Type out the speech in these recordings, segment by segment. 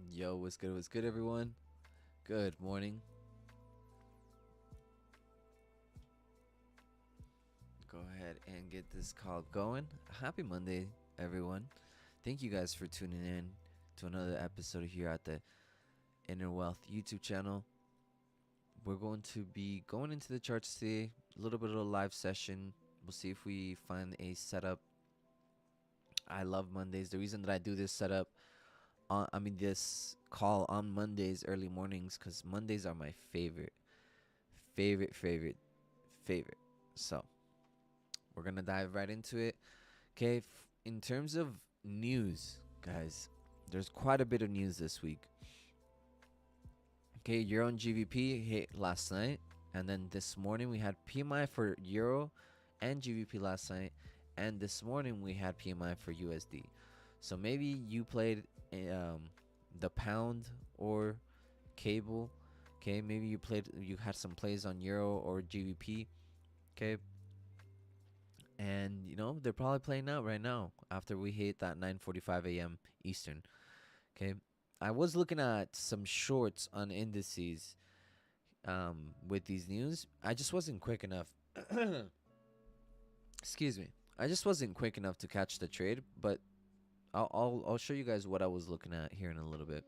Yo, what's good, everyone? Good morning. Go ahead and get this call going. Happy Monday, everyone. Thank you guys for tuning in to another episode here at the Inner Wealth YouTube channel. We're going to be going into the charts today, a little bit of a live session. We'll see if we find a setup. I love Mondays. The reason that I do this setup this call on Mondays early mornings, because Mondays are my favorite. So we're gonna dive right into it. Okay, in terms of news, guys, there's quite a bit of news this week. Okay, Euro and GBP hit last night, and then this morning we had PMI for Euro and GBP last night, and this morning we had PMI for USD. So maybe you played the pound or cable. Okay, maybe you had some plays on Euro or GBP. Okay, and they're probably playing out right now after we hit that 9:45 a.m. Eastern. Okay, I was looking at some shorts on indices with these news. I just wasn't quick enough. Excuse me. I just wasn't quick enough to catch the trade, but I'll show you guys what I was looking at here in a little bit.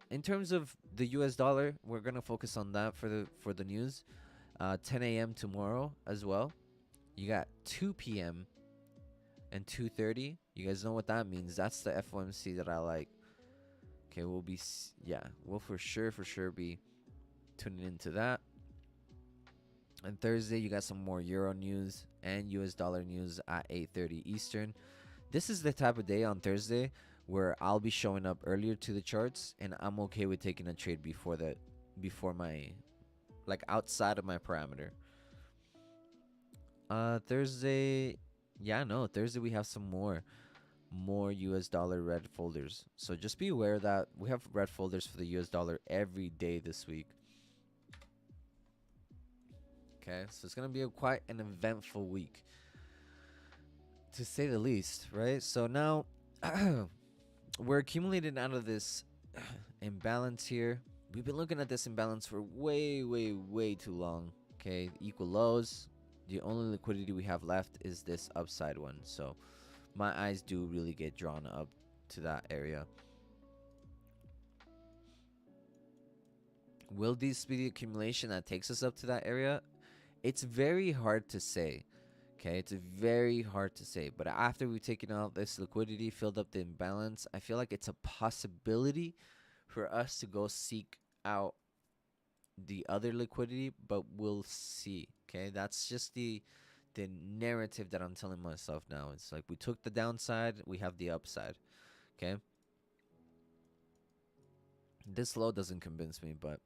In terms of the U.S. dollar, we're gonna focus on that for the news. 10 a.m. tomorrow as well. You got 2 p.m. and 2:30. You guys know what that means? That's the FOMC that I like. Okay, we'll for sure be tuning into that. And Thursday, you got some more Euro news and US dollar news at 8:30 Eastern. This is the type of day on Thursday where I'll be showing up earlier to the charts, and I'm okay with taking a trade before my, like, outside of my parameter. Thursday, Thursday we have some more US dollar red folders. So just be aware that we have red folders for the US dollar every day this week. Okay, so it's gonna be quite an eventful week, to say the least, right? So now we're accumulating out of this imbalance here. We've been looking at this imbalance for way too long. Okay, equal lows. The only liquidity we have left is this upside one. So my eyes do really get drawn up to that area. Will this be the accumulation that takes us up to that area? It's very hard to say. Okay, it's very hard to say. But after we've taken out this liquidity, filled up the imbalance, I feel like it's a possibility for us to go seek out the other liquidity, but we'll see. Okay, that's just the narrative that I'm telling myself now. It's like we took the downside, we have the upside. Okay, this low doesn't convince me, but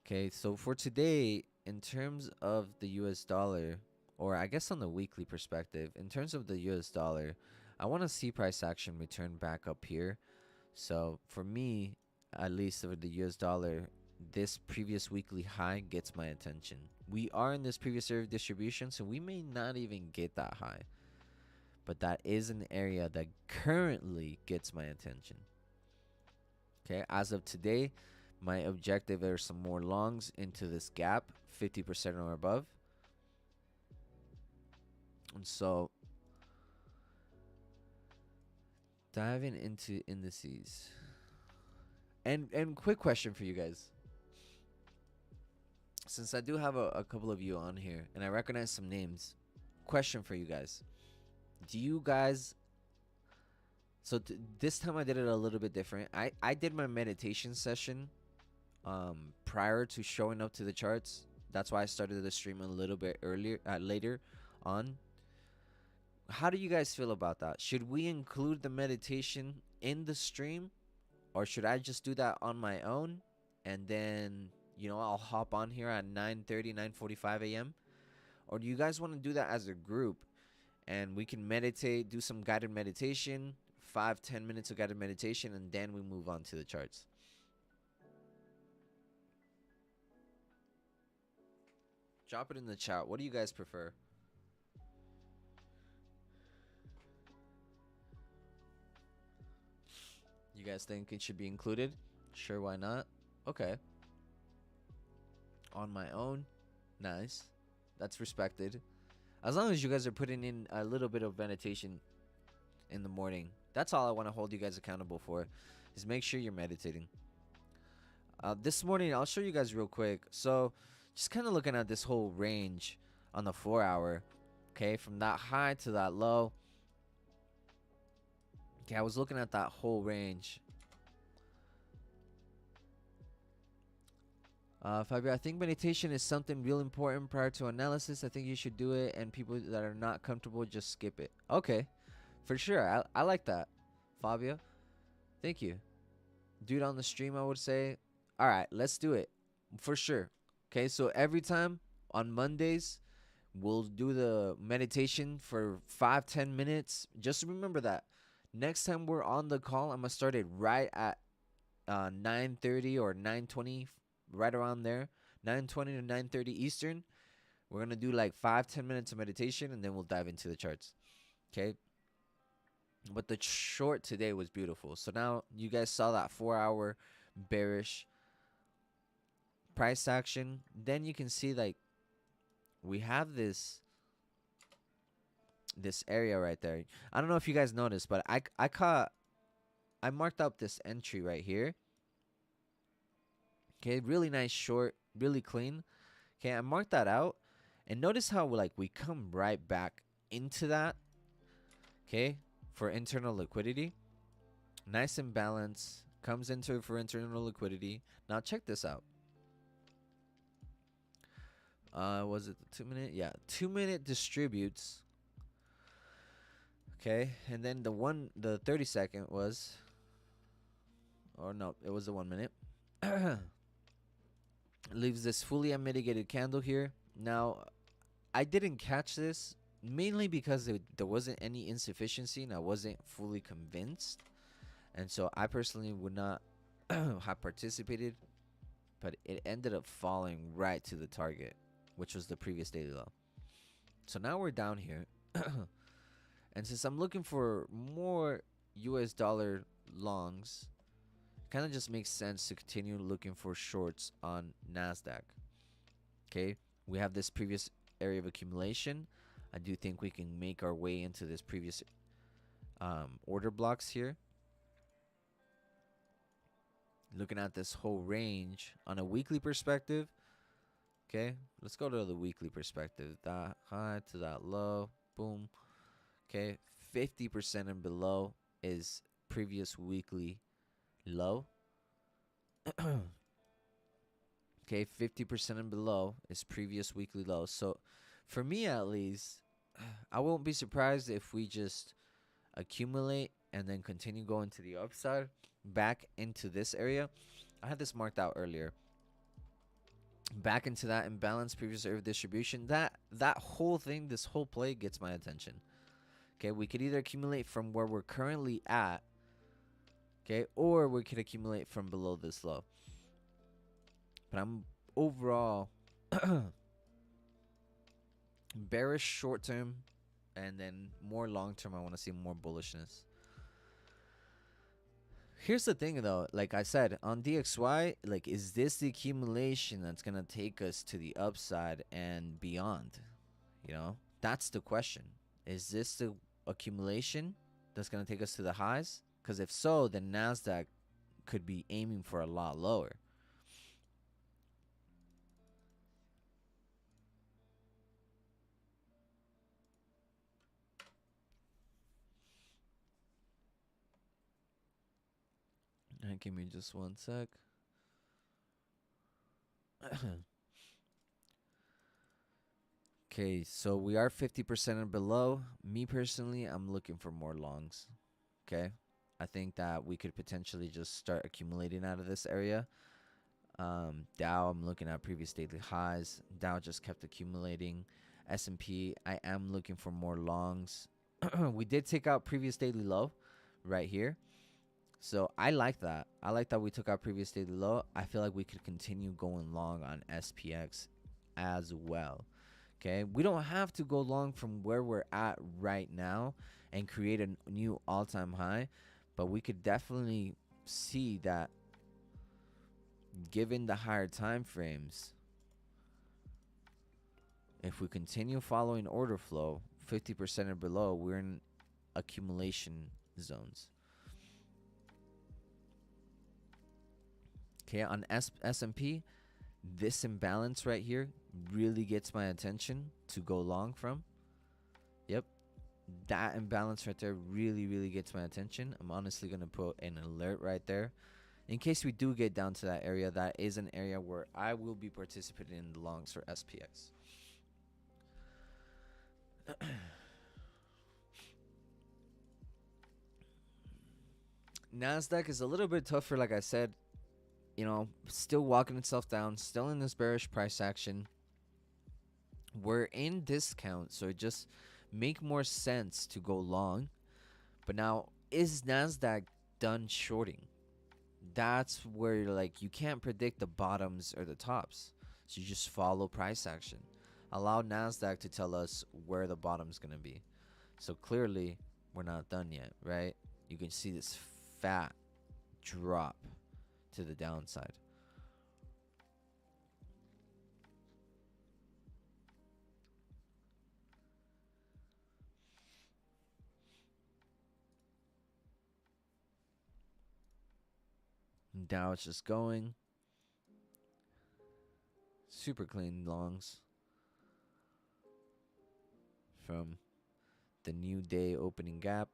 okay. So for today, in terms of the US dollar, or I guess on the weekly perspective, in terms of the US dollar, I want to see price action return back up here. So for me, at least with the US dollar, this previous weekly high gets my attention. We are in this previous area of distribution, so we may not even get that high. But that is an area that currently gets my attention. Okay, as of today, my objective are some more longs into this gap, 50% or above. And so, diving into indices. And quick question for you guys. Since I do have a couple of you on here, and I recognize some names, question for you guys. Do you guys... So this time I did it a little bit different. I did my meditation session prior to showing up to the charts. That's why I started the stream a little bit later on. How do you guys feel about that? Should we include the meditation in the stream, or should I just do that on my own, and then I'll hop on here at 9:30, 9:45 a.m.? Or do you guys want to do that as a group, and we can meditate, do some guided meditation, 5-10 minutes of guided meditation, and then we move on to the charts? Drop it in the chat. What do you guys prefer? You guys think it should be included? Sure, why not? Okay. On my own. Nice. That's respected. As long as you guys are putting in a little bit of meditation in the morning. That's all I want to hold you guys accountable for, is make sure you're meditating. This morning, I'll show you guys real quick. So, just kind of looking at this whole range on the 4 hour. Okay, from that high to that low. Okay, I was looking at that whole range. Fabio, I think meditation is something real important prior to analysis. I think you should do it, and people that are not comfortable, just skip it. Okay, for sure. I like that, Fabio. Thank you. Do it on the stream, I would say. All right, let's do it. For sure. Okay, so every time on Mondays, we'll do the meditation for 5-10 minutes. Just remember that. Next time we're on the call, I'm going to start it right at 9:30 or 9:20, right around there. 9:20 to 9:30 Eastern. We're going to do like 5-10 minutes of meditation, and then we'll dive into the charts. Okay? But the short today was beautiful. So now you guys saw that 4 hour bearish price action. Then you can see like we have this area right there. I don't know if you guys noticed, but I marked up this entry right here. Okay, really nice short, really clean. Okay, I marked that out, and notice how like we come right back into that. Okay, for internal liquidity, nice and balanced, comes into it for internal liquidity. Now check this out. Was it the 2 minute? Yeah, 2 minute distributes. Okay, and then the 30-second was, or no, it was the 1 minute. Leaves this fully unmitigated candle here. Now, I didn't catch this mainly because there wasn't any insufficiency and I wasn't fully convinced. And so I personally would not have participated, but it ended up falling right to the target, which was the previous daily low. So now we're down here. And since I'm looking for more US dollar longs, kind of just makes sense to continue looking for shorts on NASDAQ. Okay, we have this previous area of accumulation. I do think we can make our way into this previous order blocks here. Looking at this whole range on a weekly perspective. Okay, let's go to the weekly perspective. That high to that low, boom. Okay, 50% and below is previous weekly low. Okay, 50% and below is previous weekly low. So for me at least, I won't be surprised if we just accumulate and then continue going to the upside back into this area. I had this marked out earlier. Back into that imbalance previous area of distribution. That whole thing, this whole play gets my attention. Okay, we could either accumulate from where we're currently at, okay, or we could accumulate from below this low. But I'm overall bearish short term, and then more long term, I want to see more bullishness. Here's the thing though, like I said, on DXY, like, is this the accumulation that's going to take us to the upside and beyond? You know, that's the question. Is this the accumulation that's going to take us to the highs? Because if so, then NASDAQ could be aiming for a lot lower. Right, give me just one sec. Okay, so we are 50% and below. Me personally, I'm looking for more longs. Okay, I think that we could potentially just start accumulating out of this area. Dow, I'm looking at previous daily highs. Dow just kept accumulating. S&P, I am looking for more longs. We did take out previous daily low right here. So I like that. I like that we took out previous daily low. I feel like we could continue going long on SPX as well. Okay, we don't have to go long from where we're at right now and create a new all-time high, but we could definitely see that given the higher time frames, if we continue following order flow 50% or below, we're in accumulation zones. Okay, on S&P, this imbalance right here really gets my attention to go long from. Yep, that imbalance right there really gets my attention. I'm honestly going to put an alert right there. In case we do get down to that area, that is an area where I will be participating in the longs for SPX. Nasdaq is a little bit tougher, like I said. You know, still walking itself down, still in this bearish price action. We're in discount, so it just make more sense to go long. But now, is Nasdaq done shorting? That's where, like, you can't predict the bottoms or the tops, so you just follow price action. Allow Nasdaq to tell us where the bottom's gonna be. So clearly we're not done yet, right? You can see this fat drop to the downside. Dow is just going super clean longs from the new day opening gap.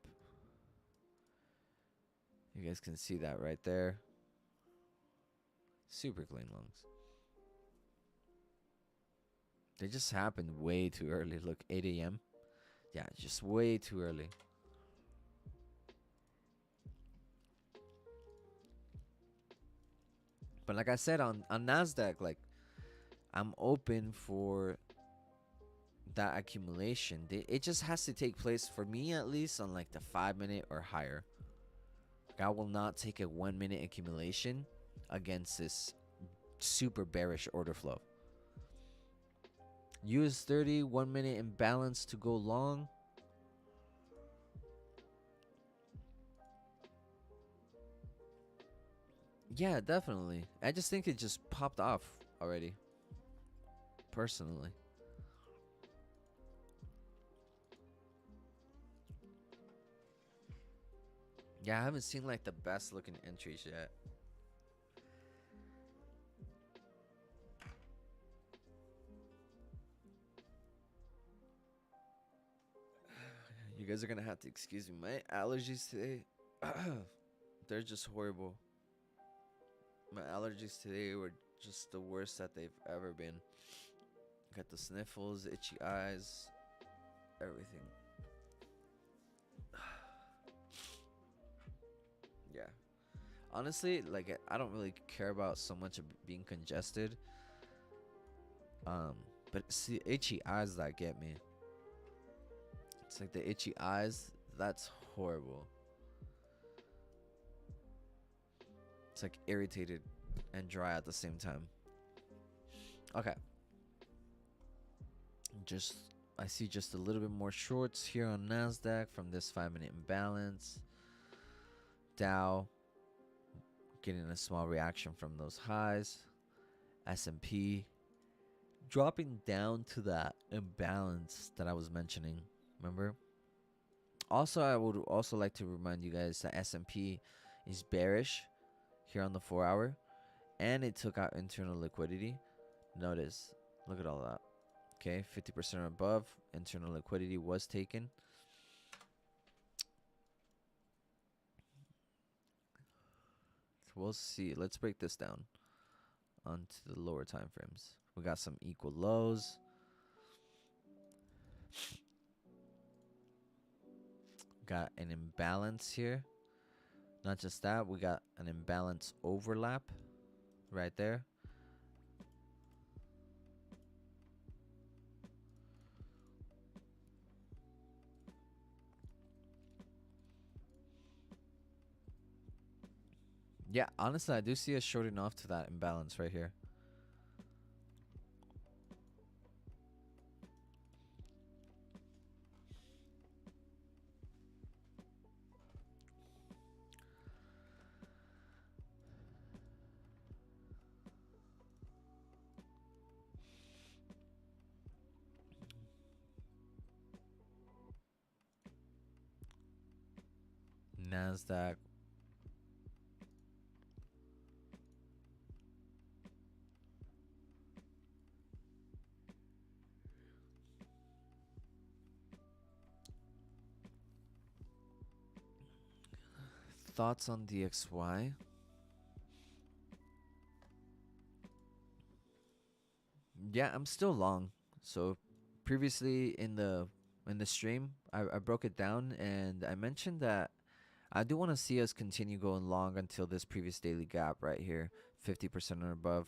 You guys can see that right there. Super clean longs. They just happened way too early. Look, 8 a.m. Yeah, just way too early. But like I said, on Nasdaq, like, I'm open for that accumulation. It just has to take place, for me at least, on like the 5-minute or higher. Like, I will not take a 1-minute accumulation against this super bearish order flow. US 30 1-minute imbalance to go long. Yeah, definitely. I just think it just popped off already, personally. Yeah, I haven't seen like the best looking entries yet. You guys are gonna have to excuse me. My allergies today, they're just horrible. My allergies today were just the worst that they've ever been. Got the sniffles, itchy eyes, everything. Yeah. Honestly, like, I don't really care about so much of being congested. But it's the itchy eyes that get me. It's like the itchy eyes. That's horrible. It's like irritated and dry at the same time. Okay. Just, I see just a little bit more shorts here on Nasdaq from this 5-minute imbalance. Dow getting a small reaction from those highs. S&P dropping down to that imbalance that I was mentioning. Remember? Also, I would also like to remind you guys that S&P is bearish here on the 4-hour, and it took out internal liquidity. Notice, look at all that. Okay, 50% or above, internal liquidity was taken. We'll see. Let's break this down onto the lower time frames. We got some equal lows. Got an imbalance here. Not just that, we got an imbalance overlap right there. Yeah, honestly, I do see us shorting off to that imbalance right here. Nasdaq. Thoughts on DXY? Yeah, I'm still long. So previously in the stream, I broke it down and I mentioned that I do want to see us continue going long until this previous daily gap right here, 50% or above.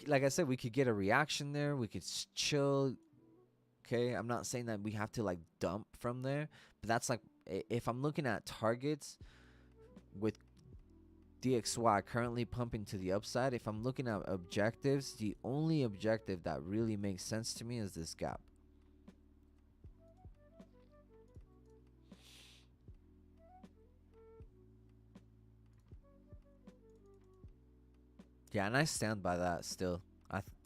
Like I said, we could get a reaction there. We could chill. Okay, I'm not saying that we have to like dump from there, but that's like if I'm looking at targets with DXY currently pumping to the upside, if I'm looking at objectives, the only objective that really makes sense to me is this gap. Yeah, and I stand by that still.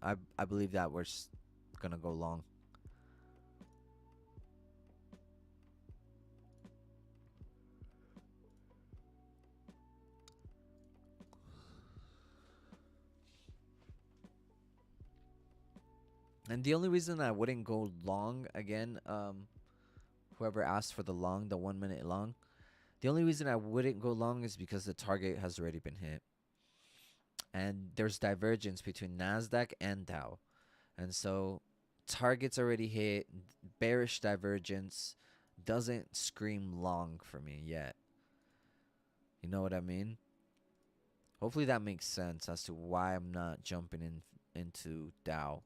I believe that we're gonna go long. And the only reason I wouldn't go long again, whoever asked for the long, the 1 minute long, the only reason I wouldn't go long is because the target has already been hit. And there's divergence between NASDAQ and Dow. And so target's already hit, bearish divergence doesn't scream long for me yet. You know what I mean? Hopefully that makes sense as to why I'm not jumping into Dow.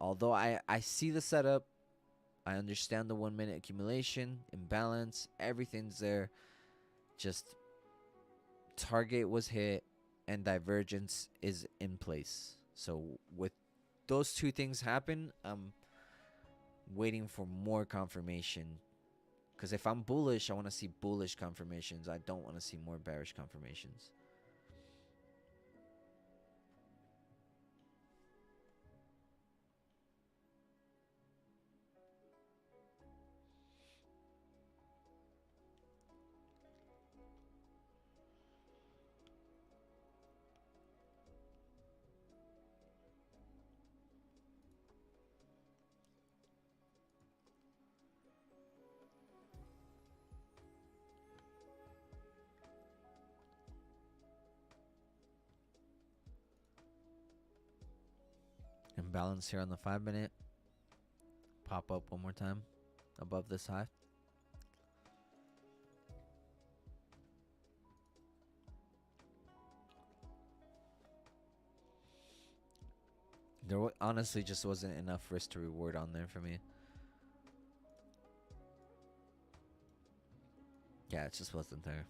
Although I see the setup, I understand the 1 minute accumulation, imbalance, everything's there. Just target was hit and divergence is in place. So with those two things happen, I'm waiting for more confirmation. Because if I'm bullish, I want to see bullish confirmations. I don't want to see more bearish confirmations. Imbalance here on the 5 minute. Pop up one more time above this high. There honestly just wasn't enough risk to reward on there for me. Yeah, it just wasn't there.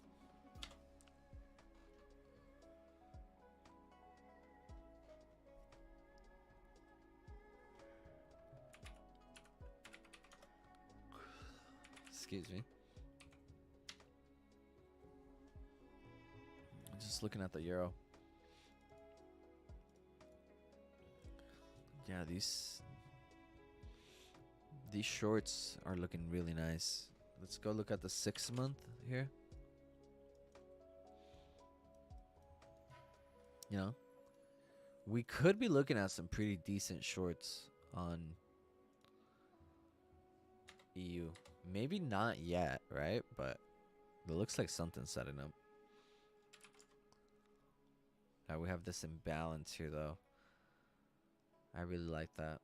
Excuse me. Just looking at the euro. Yeah, these shorts are looking really nice. Let's go look at the 6 month here. You know, we could be looking at some pretty decent shorts on EU. Maybe not yet, right? But it looks like something's setting up. We have this imbalance here, though. I really like that.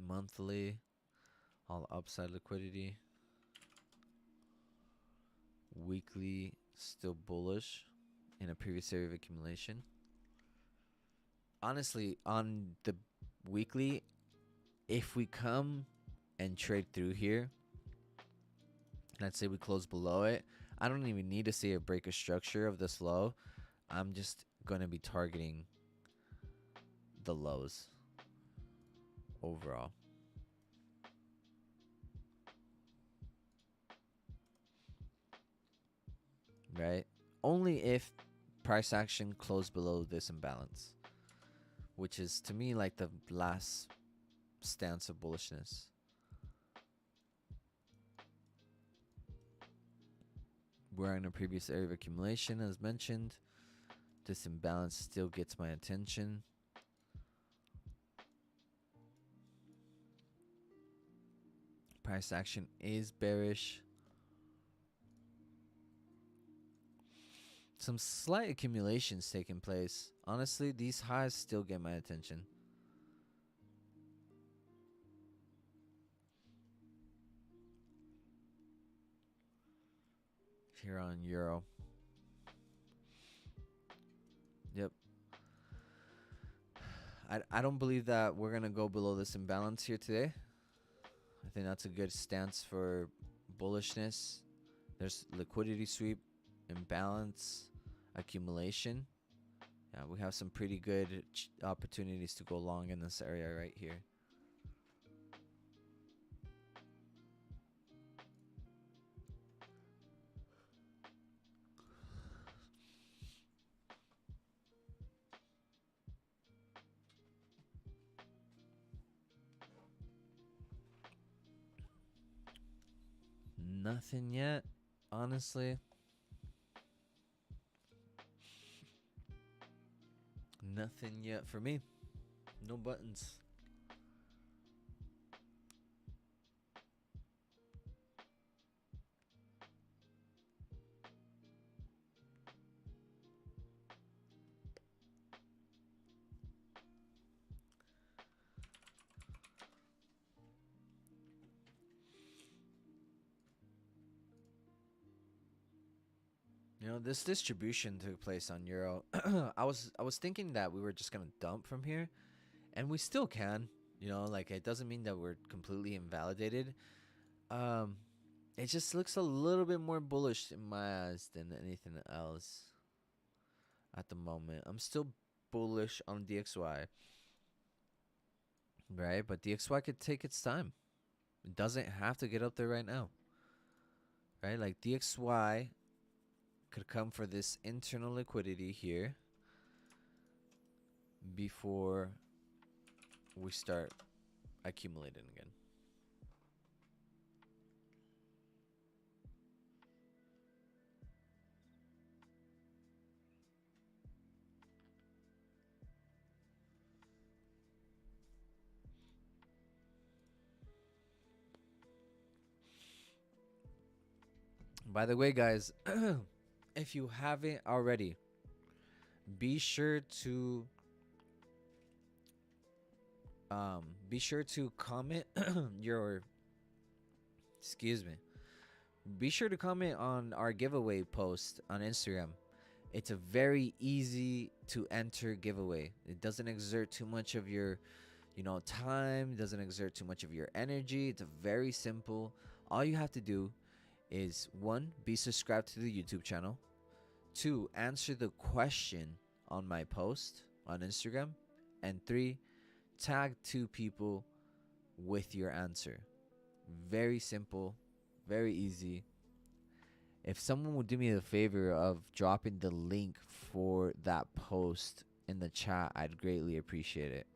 Monthly, all upside liquidity. Weekly, still bullish in a previous area of accumulation. Honestly, on the weekly, if we come and trade through here, let's say we close below it, I don't even need to see a break of structure of this low. I'm just going to be targeting the lows overall. Right? Only if price action closed below this imbalance, which is to me like the last stance of bullishness. We're in a previous area of accumulation, as mentioned. This imbalance still gets my attention. Price action is bearish. Some slight accumulations taking place. Honestly, these highs still get my attention. Here on Euro. Yep. I don't believe that we're going to go below this imbalance here today. I think that's a good stance for bullishness. There's liquidity sweep, imbalance, accumulation. Yeah, we have some pretty good opportunities to go long in this area right here. Nothing yet, honestly. Nothing yet for me. No buttons. You know, this distribution took place on Euro. I was thinking that we were just gonna dump from here, and we still can. You know, like it doesn't mean that we're completely invalidated. Um, it just looks a little bit more bullish in my eyes than anything else at the moment. I'm still bullish on DXY, right? But DXY could take its time. It doesn't have to get up there right now, right? Like DXY could come for this internal liquidity here before we start accumulating again. By the way, guys, if you haven't already, be sure to comment your excuse me. Be sure to comment on our giveaway post on Instagram. It's a very easy to enter giveaway. It doesn't exert too much of your, time, doesn't exert too much of your energy. It's a very simple. All you have to do is 1, be subscribed to the YouTube channel. 2, answer the question on my post on Instagram. And 3, tag 2 people with your answer. Very simple, very easy. If someone would do me the favor of dropping the link for that post in the chat, I'd greatly appreciate it.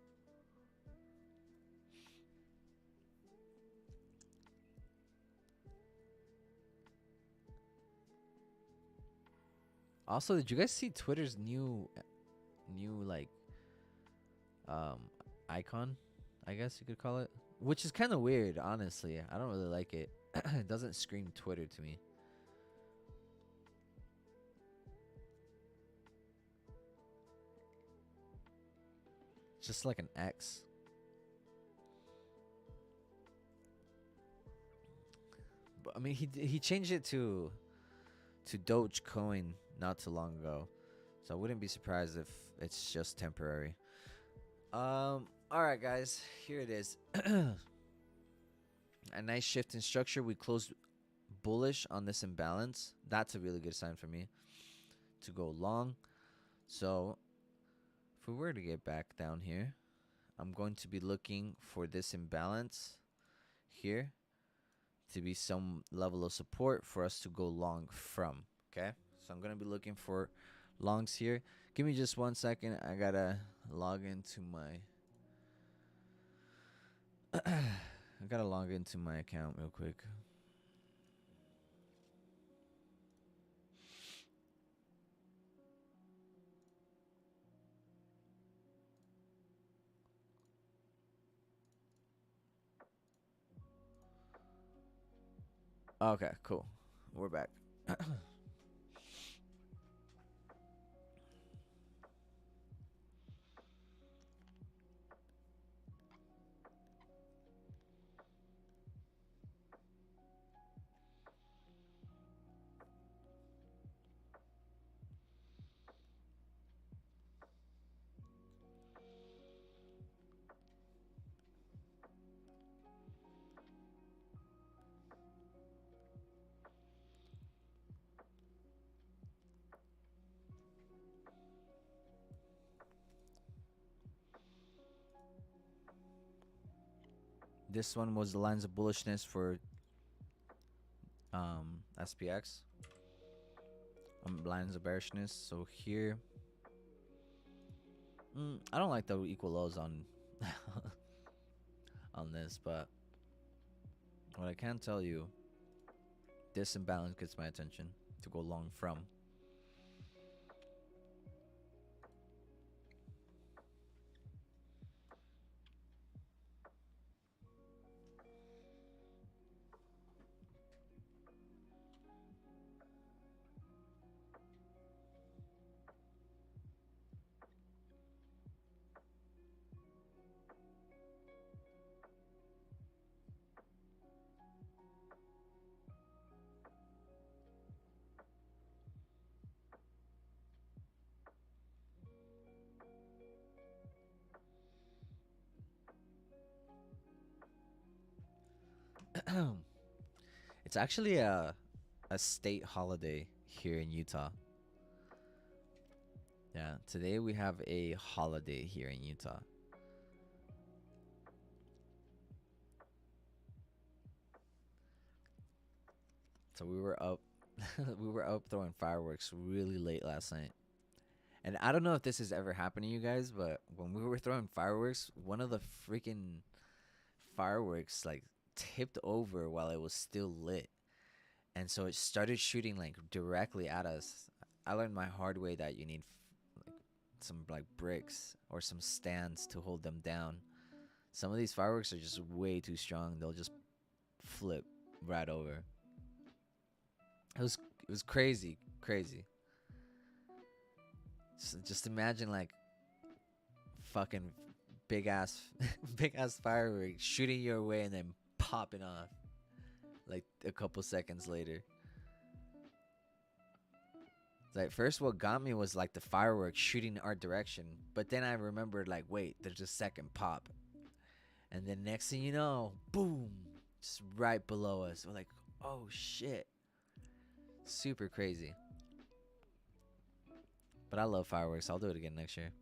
Also, did you guys see Twitter's new like icon? I guess you could call it, which is kind of weird, honestly. I don't really like it. It doesn't scream Twitter to me. It's just like an X. But I mean, he changed it to Dogecoin not too long ago, so I wouldn't be surprised if it's just temporary. All right, guys, here it is. A nice shift in structure. We closed bullish on this imbalance. That's a really good sign for me to go long. So if we were to get back down here, I'm going to be looking for this imbalance here to be some level of support for us to go long from. Okay, so I'm going to be looking for longs here. Give me just 1 second. I gotta log into my. I gotta log into my account real quick. Okay, cool. We're back. This one was the lines of bullishness for SPX. Lines of bearishness. So here, I don't like the equal lows on on this, but what I can tell you, this imbalance gets my attention to go long from. It's actually a state holiday here in Utah. Yeah, today we have a holiday here in Utah. So we were up we were up throwing fireworks really late last night. And I don't know if this has ever happened to you guys, but when we were throwing fireworks, one of the freaking fireworks like tipped over while it was still lit. And so it started shooting like directly at us. I learned my hard way that you need like some like bricks or some stands to hold them down. Some of these fireworks are just way too strong. They'll just flip right over. It was crazy, crazy. Just imagine like fucking big ass big ass fireworks shooting your way and then popping off like a couple seconds later. Like first what got me was like the fireworks shooting our direction, but then I remembered like wait, there's a second pop. And then next thing you know, boom, just right below us. We're like, "Oh shit." Super crazy. But I love fireworks. I'll do it again next year.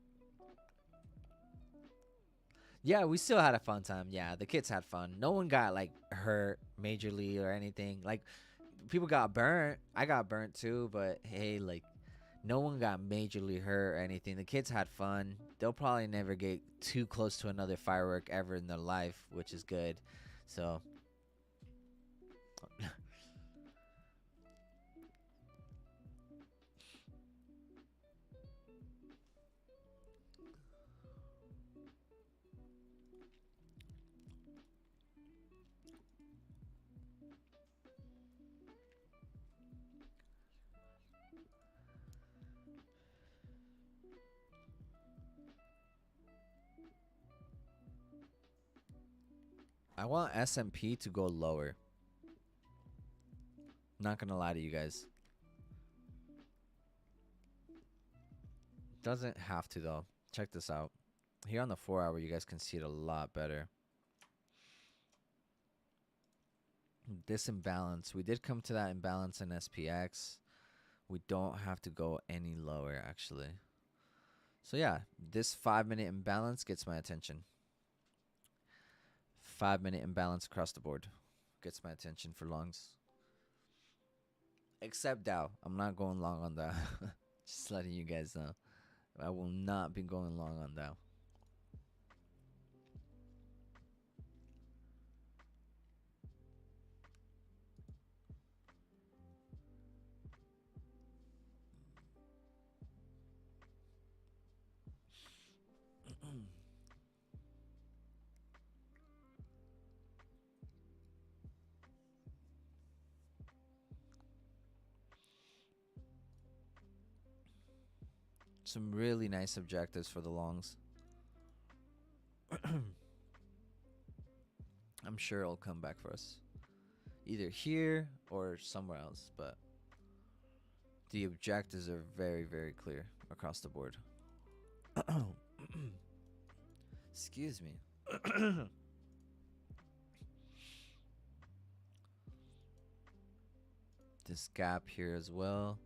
Yeah, we still had a fun time. Yeah, the kids had fun. No one got like hurt majorly or anything. Like people got burnt. I got burnt too, but hey, like no one got majorly hurt or anything. The kids had fun. They'll probably never get too close to another firework ever in their life, which is good. So I want SMP to go lower. Not gonna lie to you guys. Doesn't have to though. Check this out. Here on the 4 hour, you guys can see it a lot better. This imbalance, we did come to that imbalance in SPX. We don't have to go any lower actually. So yeah, this 5 minute imbalance gets my attention. 5 minute imbalance across the board gets my attention for longs. Except Dow. I'm not going long on that. Just letting you guys know. I will not be going long on that. Some really nice objectives for the longs. I'm sure it'll come back for us. Either here or somewhere else, but the objectives are very, very clear across the board. Excuse me. This gap here as well.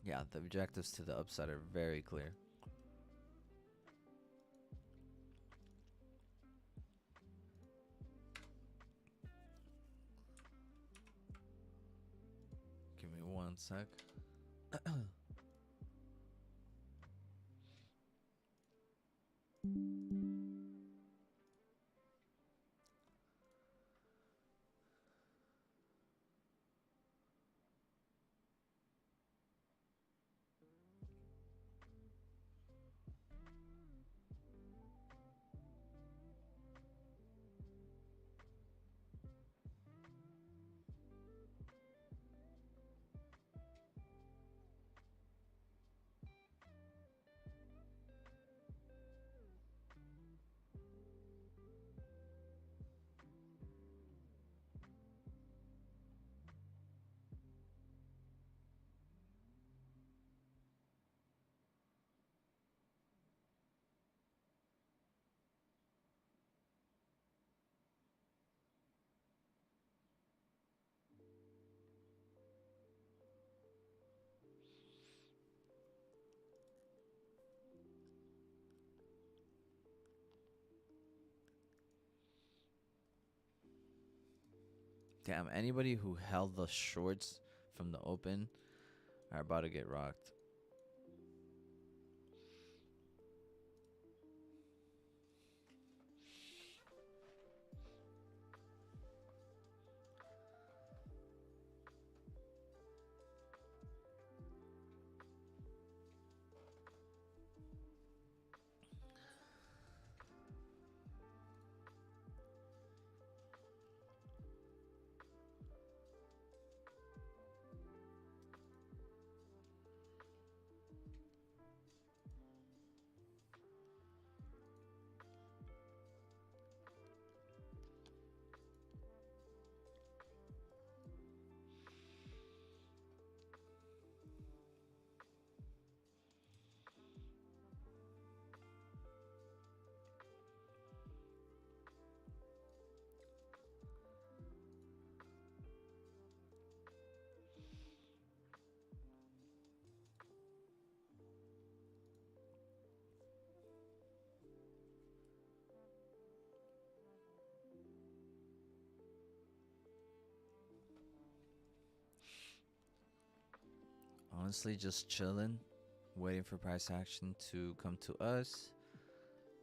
Yeah, the objectives to the upside are very clear. Give me one sec. Damn, anybody who held the shorts from the open are about to get rocked. Honestly, just chilling, waiting for price action to come to us.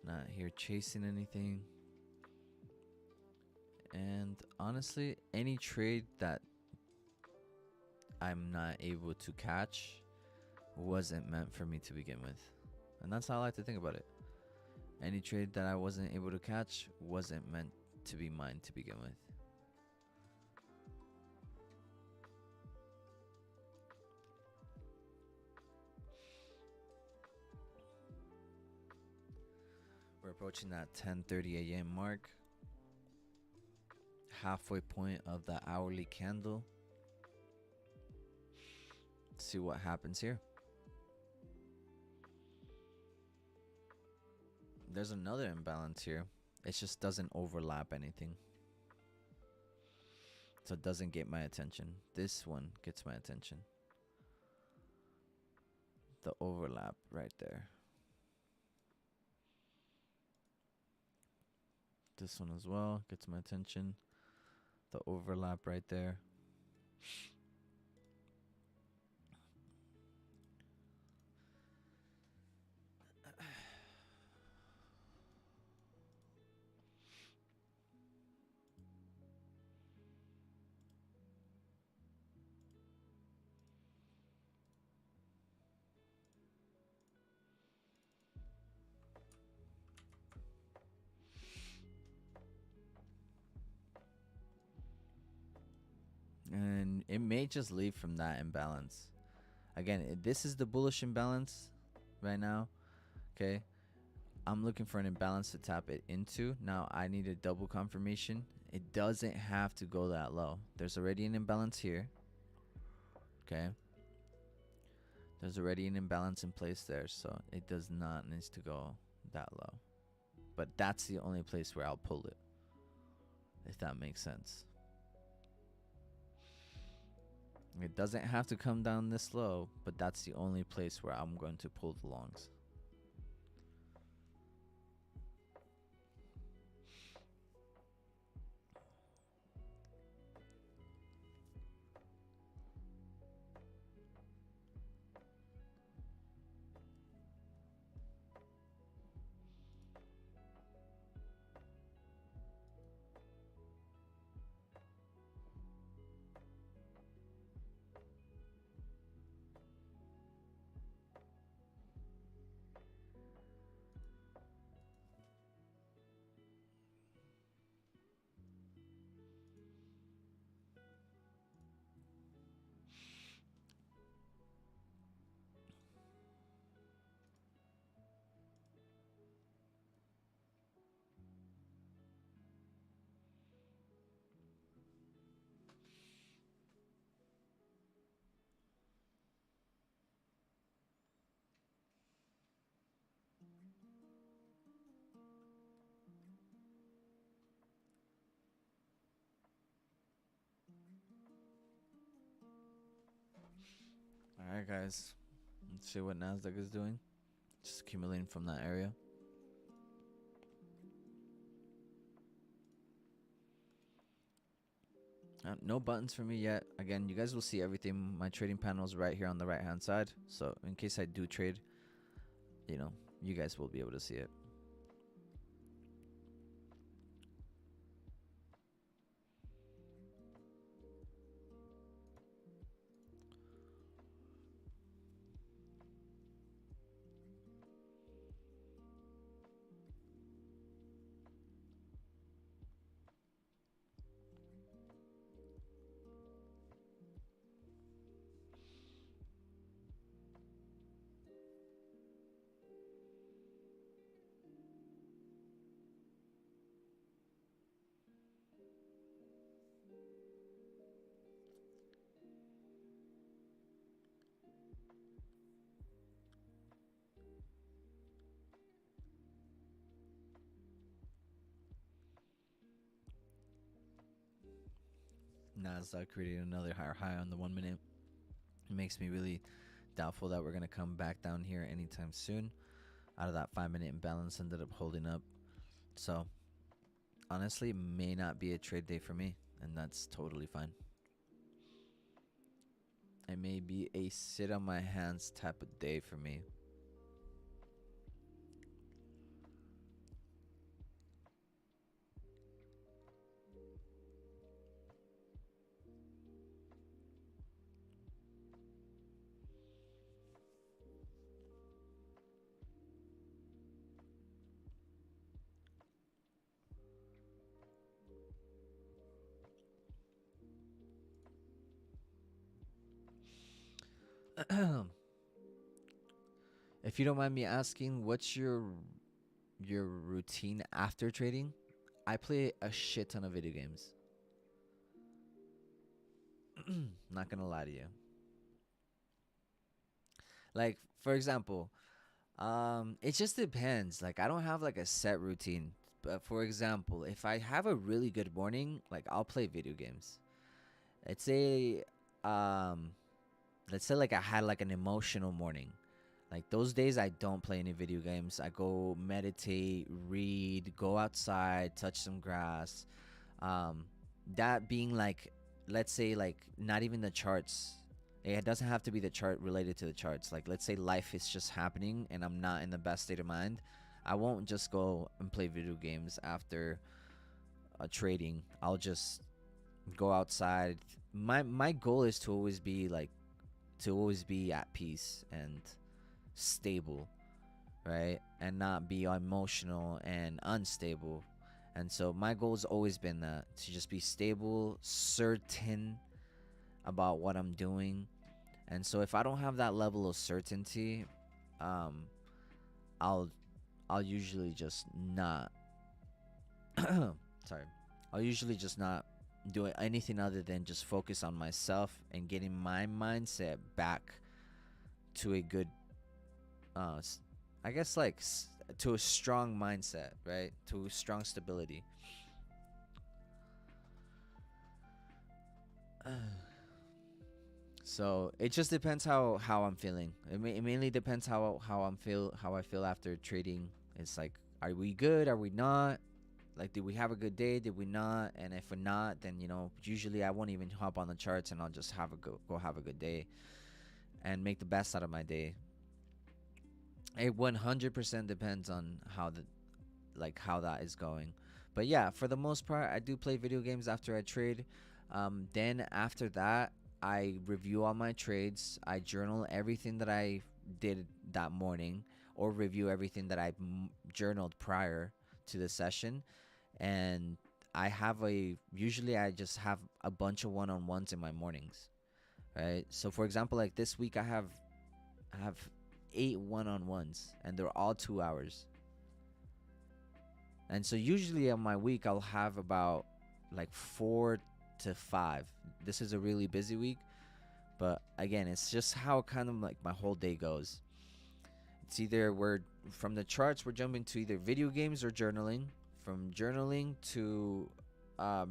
Not here chasing anything. And honestly, any trade that I'm not able to catch wasn't meant for me to begin with. And that's how I like to think about it. Any trade that I wasn't able to catch wasn't meant to be mine to begin with. We're approaching that 10:30 a.m. mark. Halfway point of the hourly candle. Let's see what happens here. There's another imbalance here. It just doesn't overlap anything. So it doesn't get my attention. This one gets my attention. The overlap right there. This one as well gets my attention. The overlap right there. And it may just leave from that imbalance. Again, this is the bullish imbalance right now. Okay. I'm looking for an imbalance to tap it into. Now I need a double confirmation. It doesn't have to go that low. There's already an imbalance here. Okay. There's already an imbalance in place there, so it does not need to go that low. But that's the only place where I'll pull it, if that makes sense. It doesn't have to come down this low, but that's the only place where I'm going to pull the longs. All right, guys. Let's see what Nasdaq is doing. Just accumulating from that area. No buttons for me yet. Again, you guys will see everything. My trading panel is right here on the right hand side. So in case I do trade, you know, you guys will be able to see it. Nasdaq created another higher high on the 1 minute. It makes me really doubtful that we're going to come back down here anytime soon. Out of that 5 minute imbalance, ended up holding up. So honestly, may not be a trade day for me, and that's totally fine. It may be a sit on my hands type of day for me. If you don't mind me asking, what's your routine after trading? I play a shit ton of video games. Not gonna lie to you. Like, for example, it just depends. Like, I don't have like a set routine. But for example, if I have a really good morning, like I'll play video games. Let's say, um, let's say like I had like an emotional morning. Like those days I don't play any video games. I go meditate, read, go outside, touch some grass. Um, that being let's say like not even the charts. It doesn't have to be the chart related to the charts. Like let's say life is just happening and I'm not in the best state of mind. I won't just go and play video games after trading. I'll just go outside. My goal is to always be like to always be at peace and stable, right? And not be emotional and unstable. And so my goal's always been that, to just be stable, certain about what I'm doing. And so if I don't have that level of certainty, um, I'll I'll usually just not sorry. I'll usually just not do anything other than just focus on myself and getting my mindset back to a good I guess like to a strong mindset, right? To strong stability. So it just depends how I'm feeling. It mainly depends how I feel after trading. It's like, are we good? Are we not? Like, did we have a good day? Did we not? And if we're not, then usually I won't even hop on the charts, and I'll just go have a good day and make the best out of my day. It 100% depends on how that is going. But yeah, for the most part, I do play video games after I trade. Then after that, I review all my trades. I journal everything that I did that morning, or review everything that I journaled prior to the session. And usually I just have a bunch of one-on-ones in my mornings, right? So for example, like this week, I have 8 one-on-ones, and they're all 2 hours. And so usually on my week, I'll have about like 4 to 5. This is a really busy week, but again, it's just how kind of like my whole day goes. It's either from the charts, we're jumping to either video games or journaling. From journaling to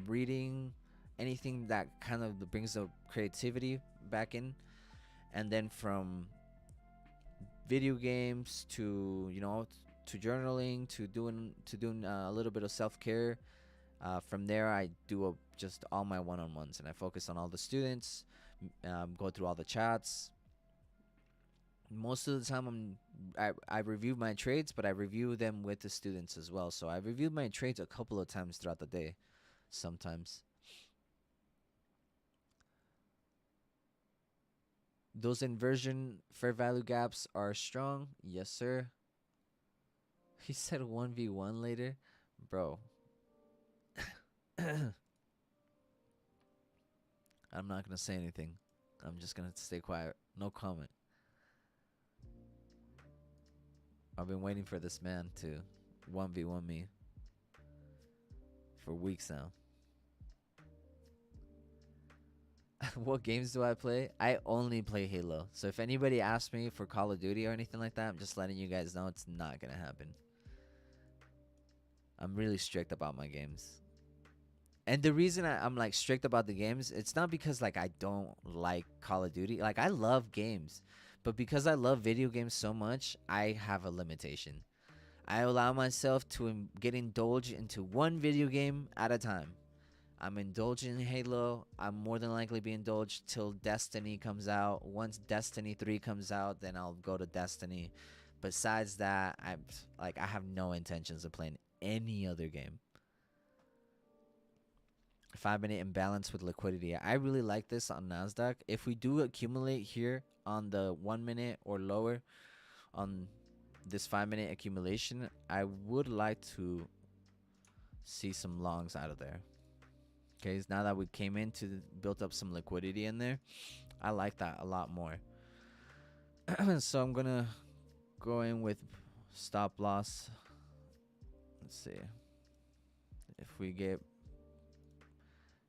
reading, anything that kind of brings the creativity back in. And then from video games to to journaling to doing a little bit of self-care. From there, I do just all my one-on-ones, and I focus on all the students, go through all the chats. Most of the time, I review my trades, but I review them with the students as well. So I reviewed my trades a couple of times throughout the day, sometimes. Those inversion fair value gaps are strong. Yes, sir. He said 1v1 later. Bro. I'm not going to say anything. I'm just going to stay quiet. No comment. I've been waiting for this man to 1v1 me for weeks now. What games do I play? I only play Halo. So if anybody asks me for Call of Duty or anything like that, I'm just letting you guys know it's not going to happen. I'm really strict about my games. And the reason I'm like strict about the games, it's not because like I don't like Call of Duty. Like I love games, but because I love video games so much, I have a limitation. I allow myself to get indulged into one video game at a time. I'm indulging in Halo. I'm more than likely be indulged till Destiny comes out. Once Destiny 3 comes out, then I'll go to Destiny. Besides that, I have no intentions of playing any other game. 5-minute imbalance with liquidity. I really like this on NASDAQ. If we do accumulate here on the 1 minute or lower on this 5-minute accumulation, I would like to see some longs out of there. Okay, now that we came in to build up some liquidity in there, I like that a lot more. So I'm gonna go in with stop loss. Let's see if we get.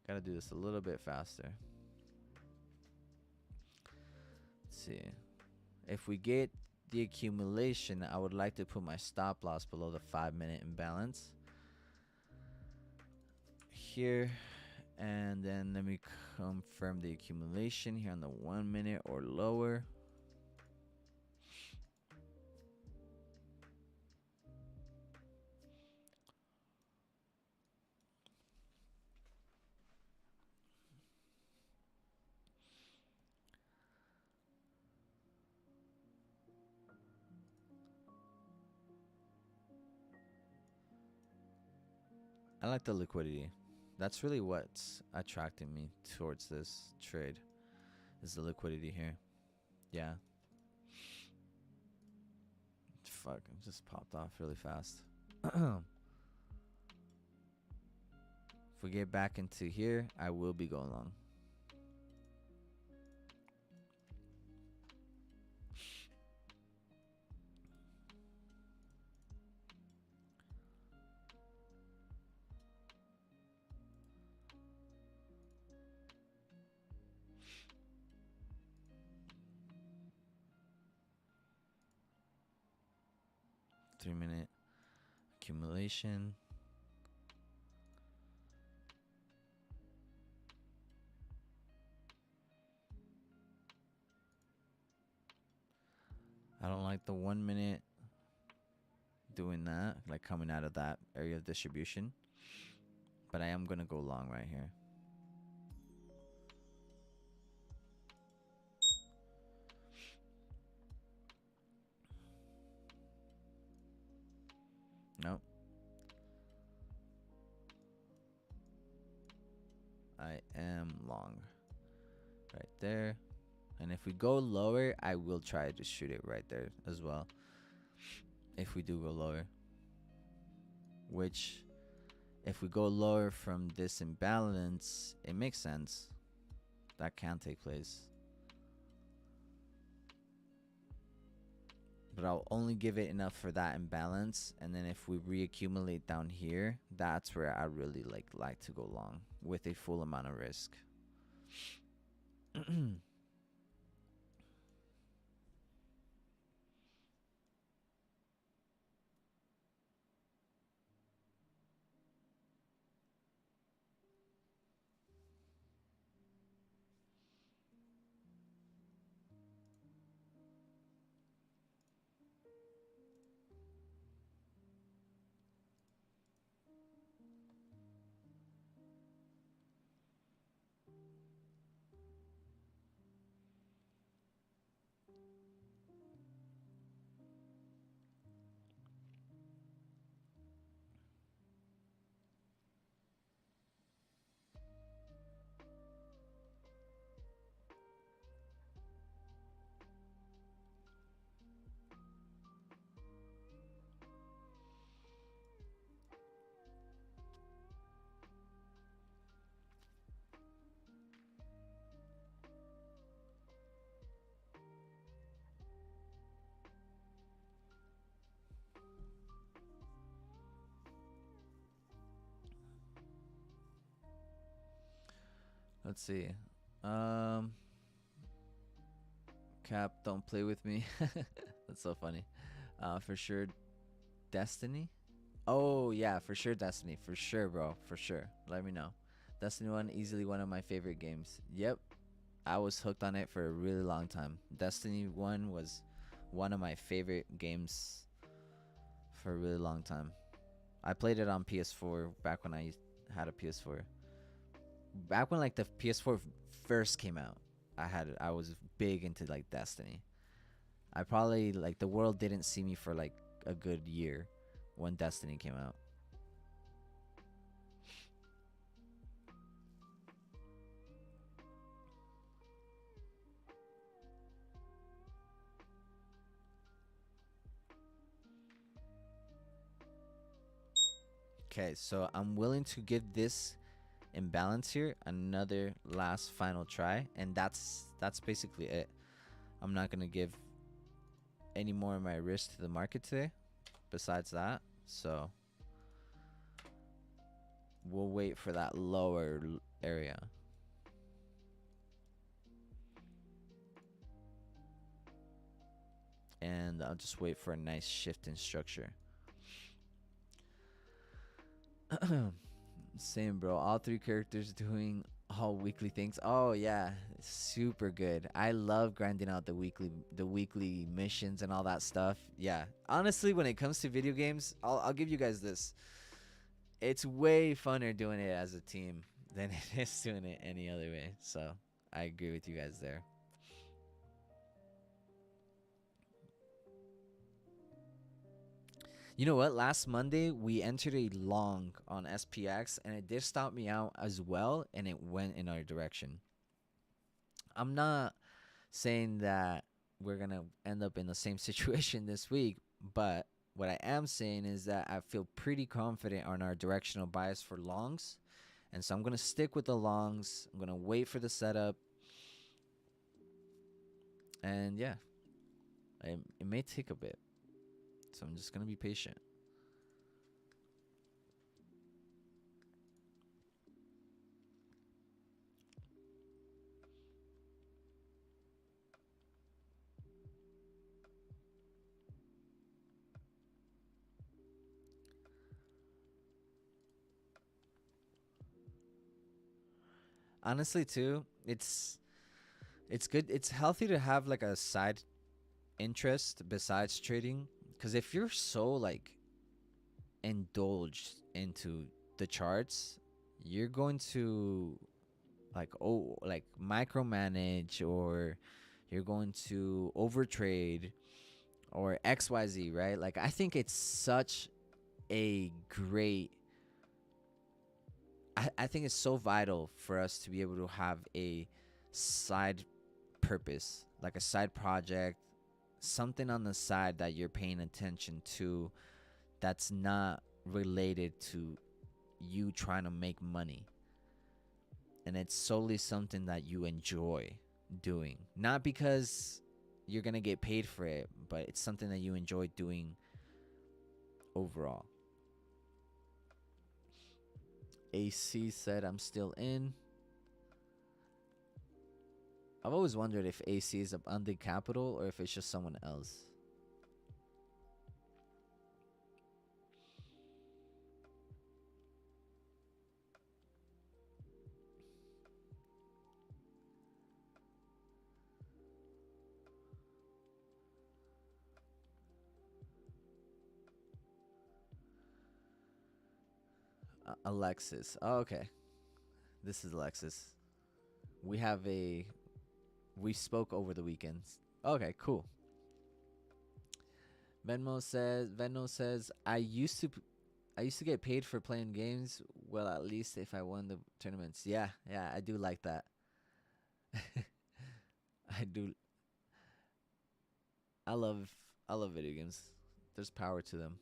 Gotta do this a little bit faster. Let's see. If we get the accumulation, I would like to put my stop loss below the 5-minute imbalance here. And then let me confirm the accumulation here on the 1 minute or lower. I like the liquidity. That's really what's attracting me towards this trade, is the liquidity here. Yeah. Fuck, it just popped off really fast. If we get back into here, I will be going long. Three-minute accumulation. I don't like the 1 minute doing that, like coming out of that area of distribution. But I am going to go long right here. Nope. I am long. Right there. And if we go lower, I will try to shoot it right there as well. If we do go lower. Which, if we go lower from this imbalance, it makes sense. That can take place. But I'll only give it enough for that imbalance. And then if we reaccumulate down here, that's where I really like to go long with a full amount of risk. Let's see. Cap, don't play with me. That's so funny. For sure, Destiny. Oh yeah, for sure, Destiny. For sure, bro. For sure. Let me know. Destiny 1, easily one of my favorite games. Yep, I was hooked on it for a really long time. Destiny 1 was one of my favorite games for a really long time. I played it on PS4 back when I had a PS4. Back when like the PS4 first came out, I was big into like Destiny. I probably like the world didn't see me for like a good year when Destiny came out. Okay, so I'm willing to give this imbalance here another last final try, and that's basically it. I'm not gonna give any more of my risk to the market today besides that, so we'll wait for that lower area. And I'll just wait for a nice shift in structure. Same, bro. All three characters doing all weekly things. Oh yeah, super good. I love grinding out the weekly missions and all that stuff. Yeah, honestly, when it comes to video games, I'll give you guys this. It's way funner doing it as a team than it is doing it any other way. So I agree with you guys there. You know what? Last Monday we entered a long on SPX, and it did stop me out as well, and it went in our direction. I'm not saying that we're gonna end up in the same situation this week, but what I am saying is that I feel pretty confident on our directional bias for longs, and so I'm gonna stick with the longs. I'm gonna wait for the setup, and yeah, it may take a bit, so I'm just gonna be patient. Honestly, too, it's good. It's healthy to have like a side interest besides trading, because if you're so like indulged into the charts, you're going to like micromanage, or you're going to overtrade or XYZ, right? Like I think it's such a great I think it's so vital for us to be able to have a side purpose, like a side project, something on the side that you're paying attention to that's not related to you trying to make money. And it's solely something that you enjoy doing. Not because you're going to get paid for it, but it's something that you enjoy doing overall. AC said I'm still in. I've always wondered if AC is on the capital or if it's just someone else. Alexis. Oh, okay. This is Alexis. We have a. We spoke over the weekends. Okay, cool. Venmo says I used to get paid for playing games. Well, at least if I won the tournaments. Yeah, yeah, I do like that. I do. I love I love video games. There's power to them.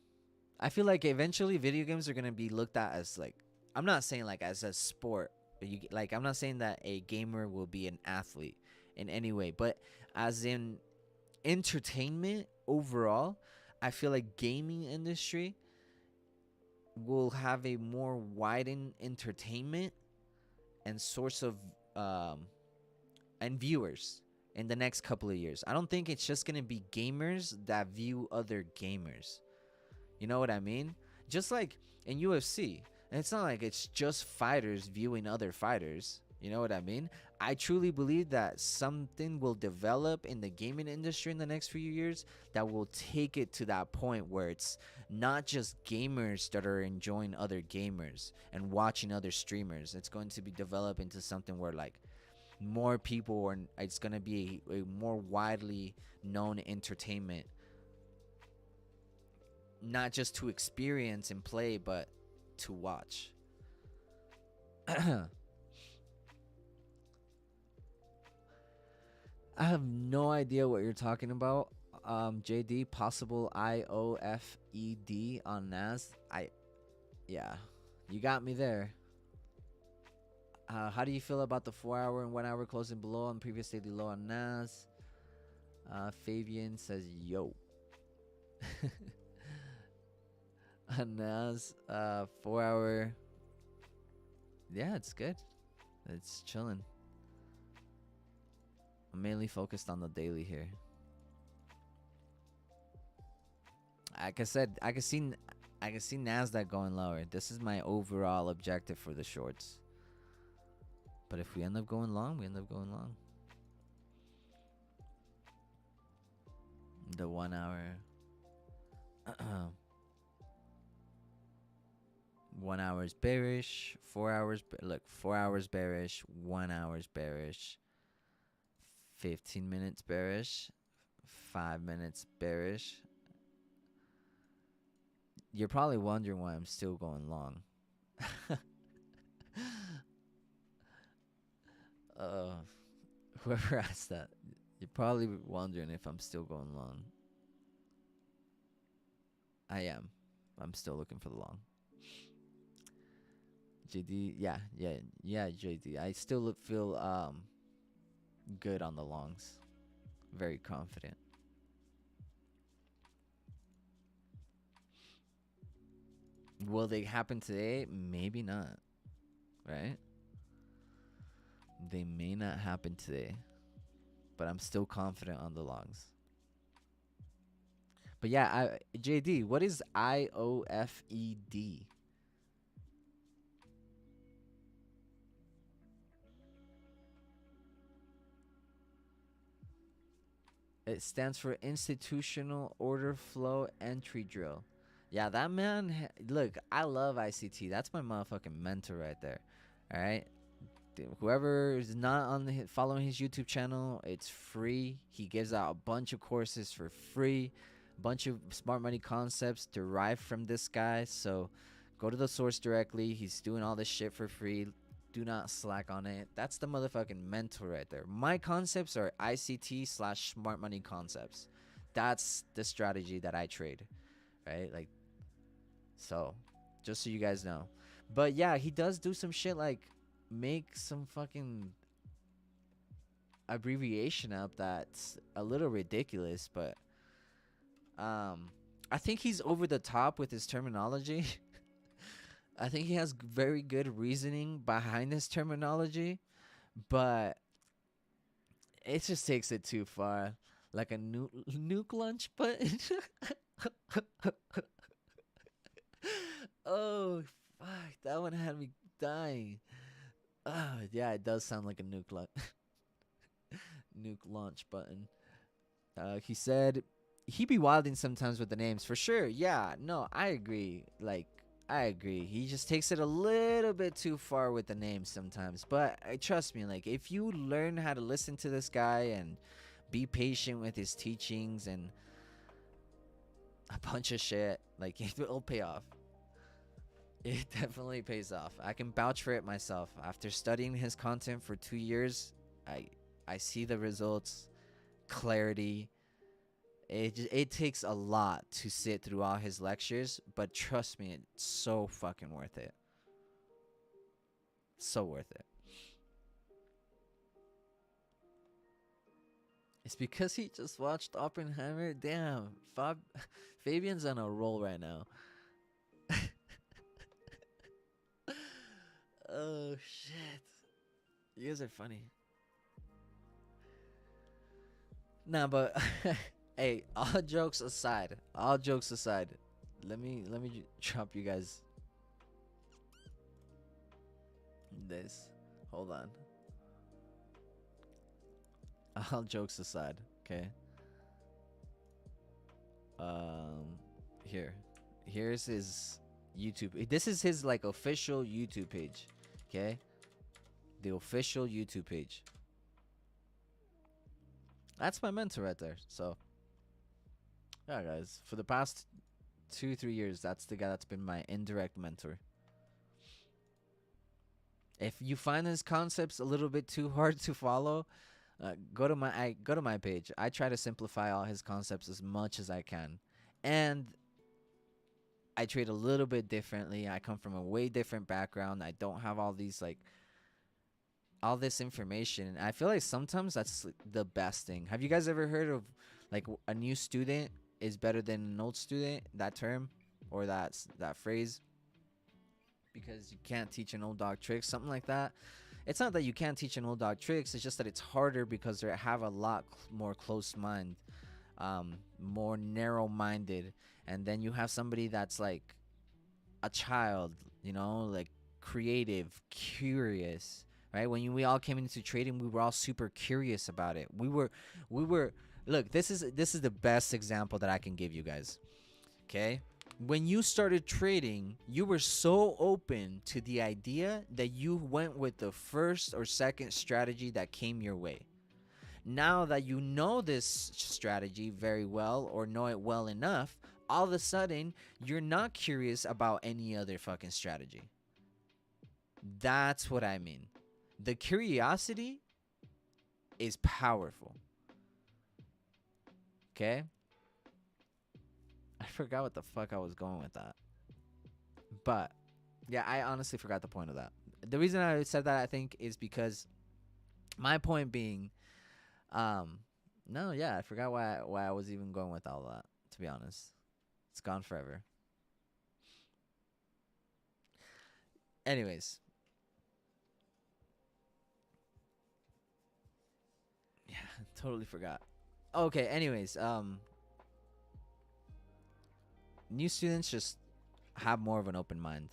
I feel like eventually video games are gonna be looked at as like, I'm not saying like as a sport. Like I'm not saying that a gamer will be an athlete in any way, but as in entertainment overall, I feel like gaming industry will have a more widened entertainment and source of um and viewers in the next couple of years. I don't think it's just gonna be gamers that view other gamers. You know what I mean? Just like in UFC, it's not like it's just fighters viewing other fighters. You know what I mean? I truly believe that something will develop in the gaming industry in the next few years that will take it to that point where it's not just gamers that are enjoying other gamers and watching other streamers. It's going to be developed into something where like more people, or it's going to be a more widely known entertainment, not just to experience and play, but to watch. I have no idea what you're talking about. JD, possible IOFED on Nas. Yeah, you got me there. How do you feel about the 4 hour and 1 hour closing below on previous daily low on Nas? Fabian says, yo. On Nas, 4 hour. Yeah, it's good. It's chilling. I'm mainly focused on the daily here. Like I said, I can see Nasdaq going lower. This is my overall objective for the shorts. But if we end up going long, we end up going long. The 1 hour. 1 hour is bearish. 4 hours. Look, 4 hours bearish. 1 hour's bearish. 15 minutes bearish. 5 minutes bearish. You're probably wondering why I'm still going long. uh, Whoever asked that, you're probably wondering if I'm still going long. I am. I'm still looking for the long. JD, yeah, JD. I still feel good on the longs. Very confident. Will they happen today? Maybe not. Right? They may not happen today, but I'm still confident on the longs. But yeah, JD, what is IOFED? It stands for Institutional Order Flow Entry Drill. Yeah, that man. Look, I love ICT. That's my motherfucking mentor right there. All right. Whoever is not on following his YouTube channel, it's free. He gives out a bunch of courses for free, a bunch of smart money concepts derived from this guy. So go to the source directly. He's doing all this shit for free. Do not slack on it. That's the motherfucking mentor right there. My concepts are ICT/smart money concepts. That's the strategy that I trade, right? Like, so just so you guys know. But yeah, he does do some shit like make some fucking abbreviation up that's a little ridiculous, but I think he's over the top with his terminology. I think he has very good reasoning behind his terminology, but it just takes it too far. Like a nuke launch button. Oh fuck, that one had me dying. Yeah, it does sound like a nuke launch button. He said he be wilding sometimes with the names for sure. Yeah, no, I agree. Like, I agree. He just takes it a little bit too far with the names sometimes. But trust me, like, if you learn how to listen to this guy and be patient with his teachings and a bunch of shit, like, it'll pay off. It definitely pays off. I can vouch for it myself. After studying his content for 2 years, I see the results, clarity. It takes a lot to sit through all his lectures, but trust me, it's so fucking worth it. So worth it. It's because he just watched Oppenheimer. Damn, Fabian's on a roll right now. Oh shit. You guys are funny. Nah, but hey, all jokes aside, let me drop you guys this. Hold on. All jokes aside, okay. Um, here, here's his YouTube. This is his like official YouTube page, okay. The official YouTube page. That's my mentor right there. So, yeah, guys, for the past 2-3 years, that's the guy that's been my indirect mentor. If you find his concepts a little bit too hard to follow, go to my page. I try to simplify all his concepts as much as I can, and I trade a little bit differently. I come from a way different background. I don't have all these like all this information. I feel like sometimes that's the best thing. Have you guys ever heard of like a new student is better than an old student? That term or that phrase? Because you can't teach an old dog tricks, something like that. It's not that you can't teach an old dog tricks. It's just that it's harder because they have a lot more close mind, more narrow-minded, and then you have somebody that's like a child, like creative, curious, right? When we all came into trading, we were all super curious about it. We were. Look, this is the best example that I can give you guys. Okay, when you started trading, you were so open to the idea that you went with the first or second strategy that came your way. Now that you know this strategy very well or know it well enough, all of a sudden you're not curious about any other fucking strategy. That's what I mean. The curiosity is powerful. Okay? I forgot what the fuck I was going with that. But yeah, I honestly forgot the point of that. The reason I said that, I think, is because my point being, no, yeah, I forgot why I was even going with all that, to be honest. It's gone forever. Anyways. Yeah, totally forgot. Okay, anyways, new students just have more of an open mind,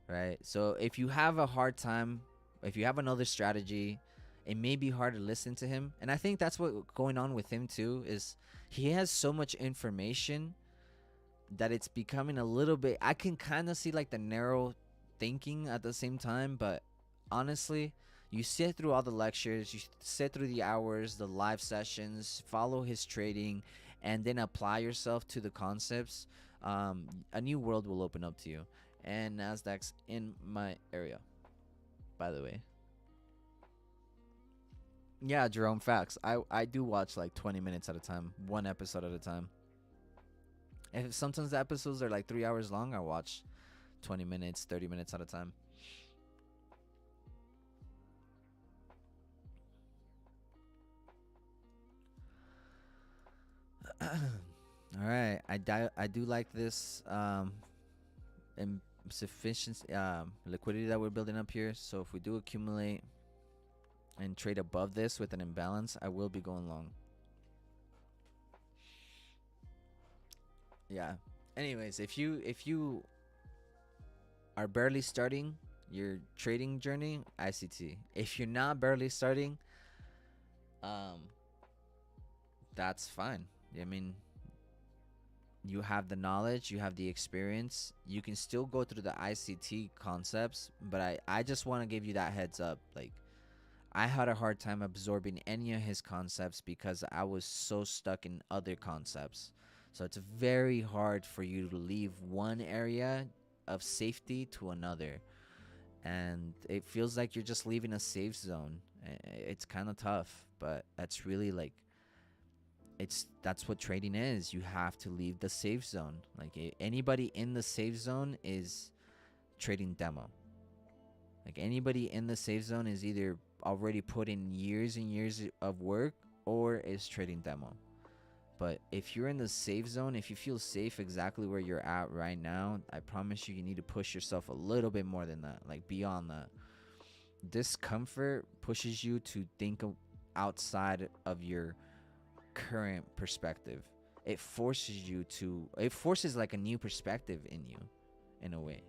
right? So if you have a hard time, if you have another strategy, it may be hard to listen to him. And I think that's what going on with him too, is he has so much information that it's becoming a little bit, I can kind of see like the narrow thinking at the same time. But honestly, you sit through all the lectures, you sit through the hours, the live sessions, follow his trading, and then apply yourself to the concepts. A new world will open up to you. And Nasdaq's in my area, by the way. Yeah, Jerome, facts. I do watch like 20 minutes at a time, one episode at a time. If sometimes the episodes are like 3 hours long, I watch 20 minutes, 30 minutes at a time. All right, I do like this sufficient liquidity that we're building up here. So if we do accumulate and trade above this with an imbalance, I will be going long. Yeah. Anyways, if you are barely starting your trading journey, ICT. If you're not barely starting, um, that's fine. I mean, you have the knowledge, you have the experience, you can still go through the ICT concepts, but I just want to give you that heads up. Like, I had a hard time absorbing any of his concepts because I was so stuck in other concepts. So it's very hard for you to leave one area of safety to another. And it feels like you're just leaving a safe zone. It's kind of tough, but that's really like, that's what trading is. You have to leave the safe zone. Like, anybody in the safe zone is trading demo. Like, anybody in the safe zone is either already put in years and years of work or is trading demo. But if you're in the safe zone, if you feel safe exactly where you're at right now, I promise you need to push yourself a little bit more than that, like beyond that. Discomfort pushes you to think outside of your current perspective. It forces like a new perspective in you, in a way.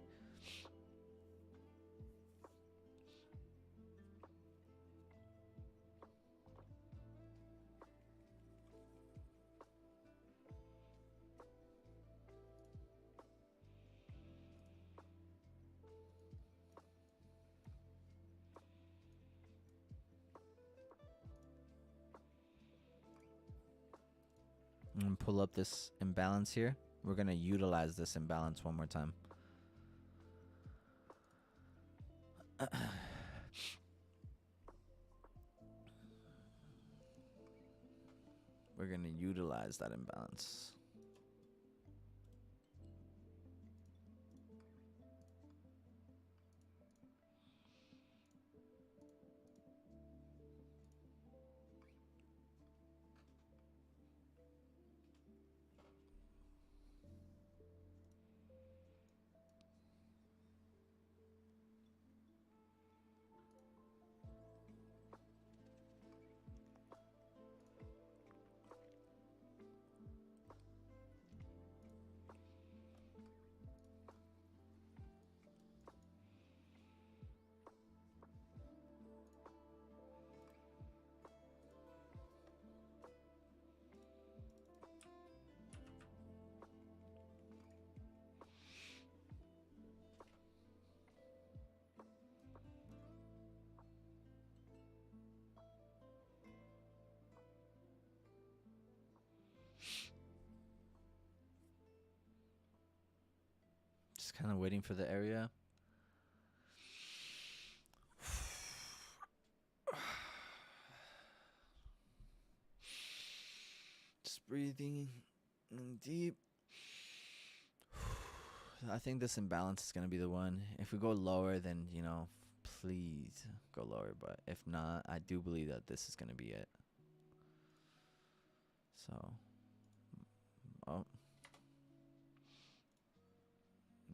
I'm gonna pull up this imbalance here. We're gonna utilize this imbalance one more time. We're gonna utilize that imbalance. kind of waiting for the area. Just breathing in deep. I think this imbalance is going to be the one. If we go lower, then, please go lower. But if not, I do believe that this is going to be it. So, oh,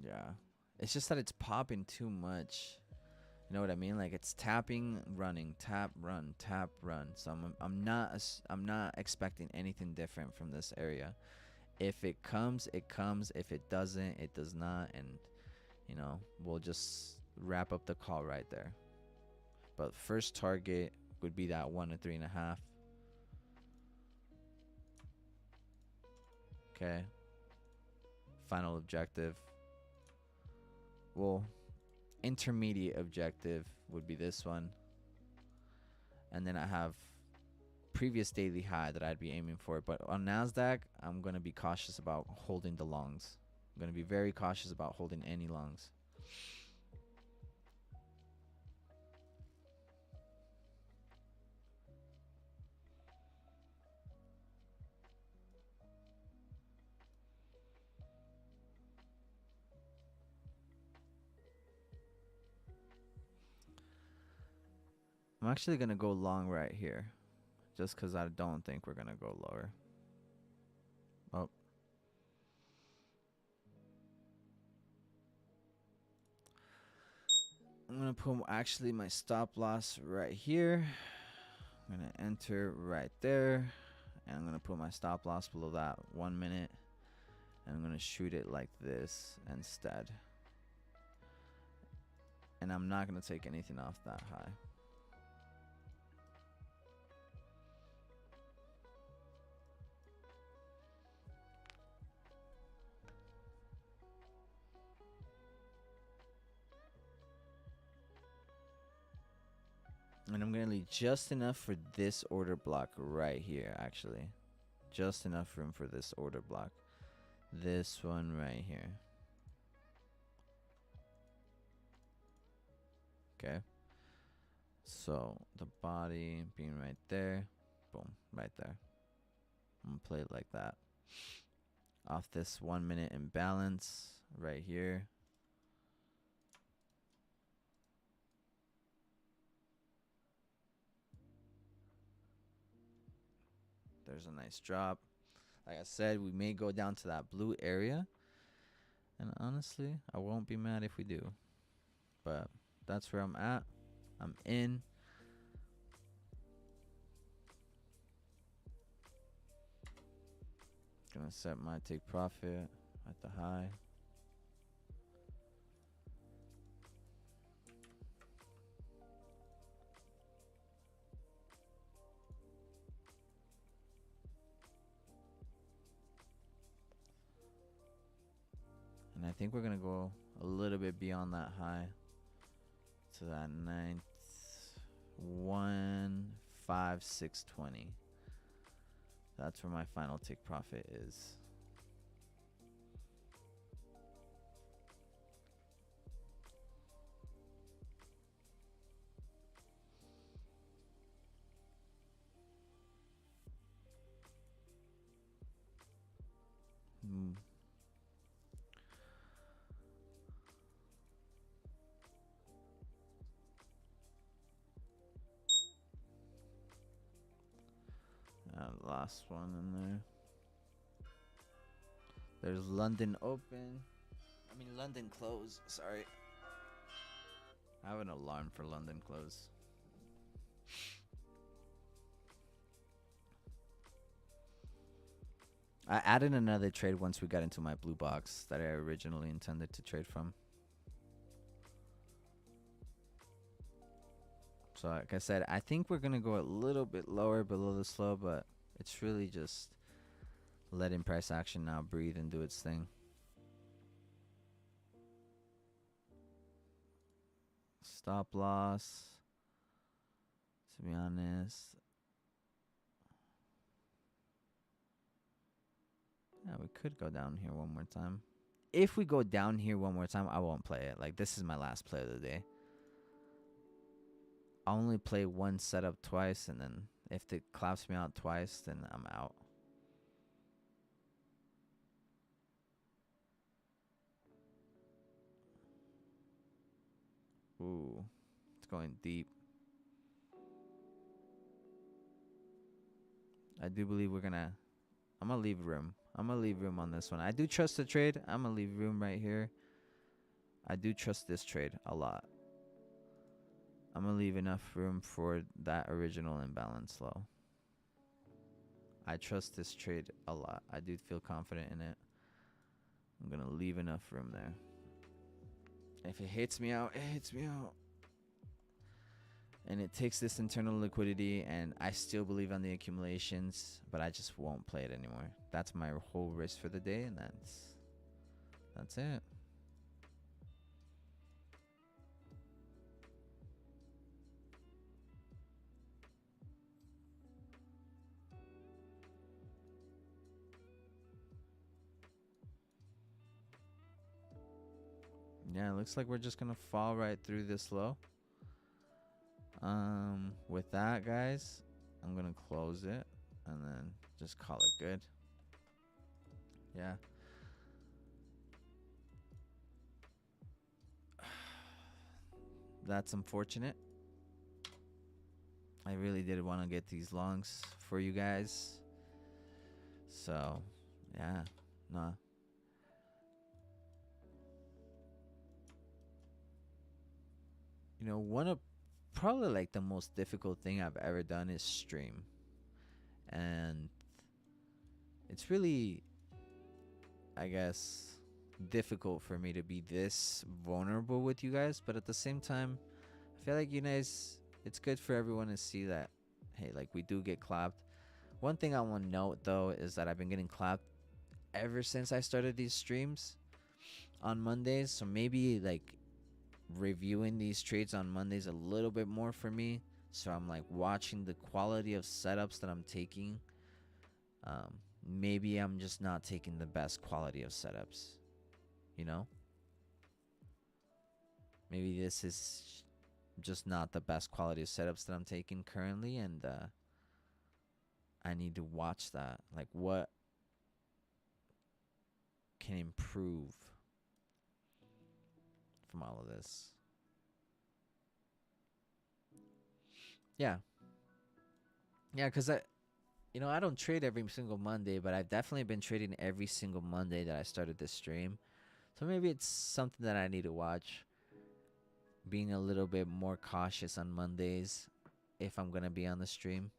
yeah. It's just that it's popping too much. You know what I mean? Like it's tapping, running, tap, run, tap, run. So I'm not expecting anything different from this area. If it comes, it comes. If it doesn't, it does not. And we'll just wrap up the call right there. But first target would be that 1 to 3.5. Okay. Final objective. Well, intermediate objective would be this one. And then I have previous daily high that I'd be aiming for. But on NASDAQ, I'm going to be cautious about holding the longs. I'm going to be very cautious about holding any longs. I'm actually going to go long right here. Just because I don't think we're going to go lower. Oh. I'm going to put actually my stop loss right here. I'm going to enter right there. And I'm going to put my stop loss below that 1 minute. And I'm going to shoot it like this instead. And I'm not going to take anything off that high. And I'm going to leave just enough for this order block right here, actually. Just enough room for this order block. This one right here. Okay. So the body being right there. Boom, right there. I'm going to play it like that. Off this 1 minute imbalance right here. There's a nice drop. Like I said, we may go down to that blue area. And honestly, I won't be mad if we do. But that's where I'm at. I'm in. Gonna set my take profit at the high. And I think we're gonna go a little bit beyond that high to that 9,15620. That's where my final take profit is. Last one in there. There's London open. London close. Sorry. I have an alarm for London close. I added another trade once we got into my blue box that I originally intended to trade from. So like I said, I think we're going to go a little bit lower below this low, but it's really just letting price action now breathe and do its thing. Stop loss. To be honest. Yeah, we could go down here one more time. if we go down here one more time, I won't play it. Like, this is my last play of the day. I'll only play one setup twice, and then if it claps me out twice, then I'm out. Ooh, it's going deep. I do believe I'm gonna leave room. I'm gonna leave room on this one. I do trust the trade. I'm gonna leave room right here. I do trust this trade a lot. I'm gonna leave enough room for that original imbalance low. I trust this trade a lot. I do feel confident in it. I'm gonna leave enough room there. If it hits me out, it hits me out. And it takes this internal liquidity, and I still believe on the accumulations, but I just won't play it anymore. That's my whole risk for the day, and that's it. Yeah, it looks like we're just gonna fall right through this low. With that, guys, I'm gonna close it and then just call it good. Yeah. That's unfortunate. I really did want to get these longs for you guys. So, yeah, nah. You know, one of probably like the most difficult thing I've ever done is stream. And it's really, I guess, difficult for me to be this vulnerable with you guys. But at the same time, I feel like you guys, it's good for everyone to see that, hey, like we do get clapped. One thing I want to note though is that I've been getting clapped ever since I started these streams on Mondays. So maybe like reviewing these trades on Mondays a little bit more for me. So I'm like watching the quality of setups that I'm taking. Maybe I'm just not taking the best quality of setups, you know? Maybe this is just not the best quality of setups that I'm taking currently, and I need to watch that. Like, what can improve from all of this? Yeah. Yeah, because I don't trade every single Monday, but I've definitely been trading every single Monday that I started this stream. So maybe it's something that I need to watch. Being a little bit more cautious on Mondays if I'm going to be on the stream.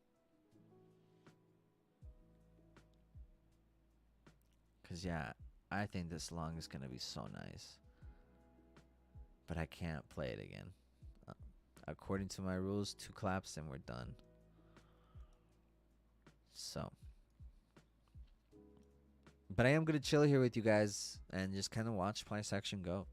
Because, yeah, I think this long is going to be so nice. But I can't play it again. According to my rules, 2 claps and we're done. So. But I am going to chill here with you guys and just kind of watch price action go.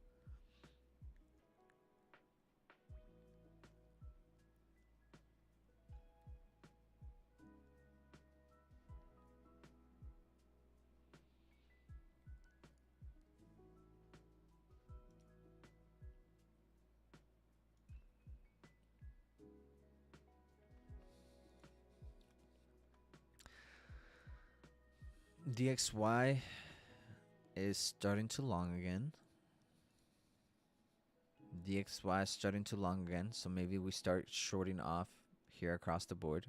DXY is starting to long again. DXY is starting to long again, so maybe we start shorting off here across the board.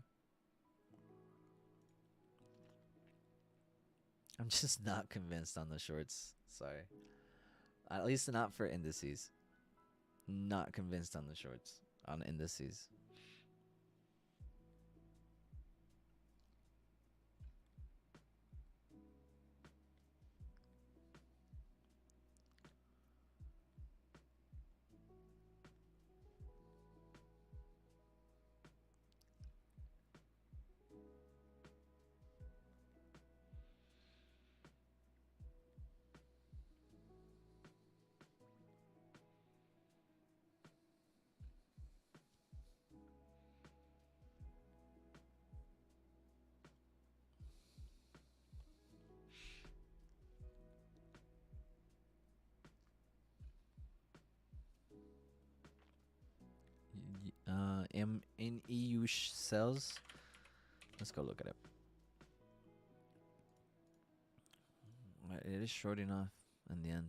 I'm just not convinced on the shorts. Sorry. At least not for indices. Not convinced on the shorts on indices. in EU sells. Let's go look at it. It is short enough in the end.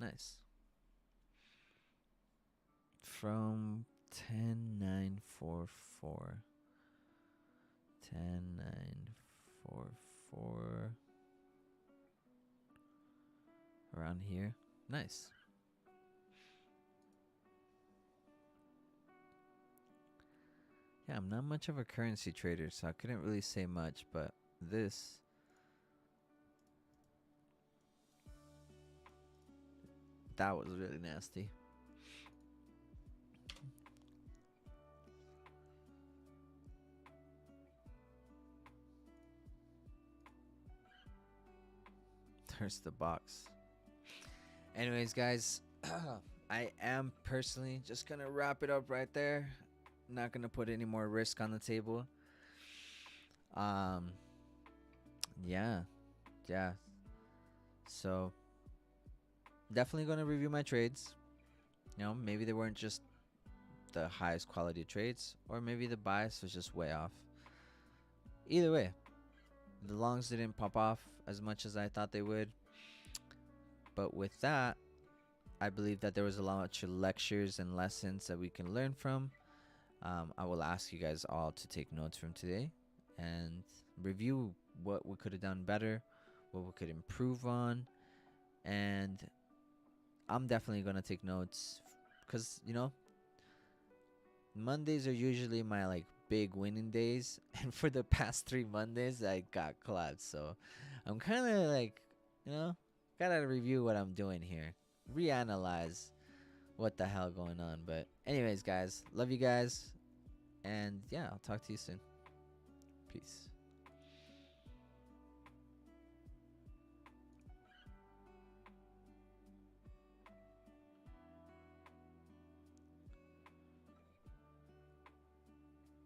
Nice. From 10944. 10944. Around here. Nice. Yeah, I'm not much of a currency trader, so I couldn't really say much, but this that was really nasty. There's the box. Anyways, guys, I am personally just gonna wrap it up right there. Not gonna put any more risk on the table. Um, yeah, yeah. So definitely gonna review my trades. You know, maybe they weren't just the highest quality trades, or maybe the bias was just way off. Either way, the longs didn't pop off as much as I thought they would. But with that, I believe that there was a lot of lectures and lessons that we can learn from. I will ask you guys all to take notes from today and review what we could have done better, what we could improve on. And I'm definitely going to take notes because, you know, Mondays are usually my like big winning days. And for the past 3 Mondays, I got collapsed. So I'm kind of like, you know, gotta review what I'm doing here, reanalyze what the hell going on. But anyways, guys, love you guys, and yeah, I'll talk to you soon. Peace.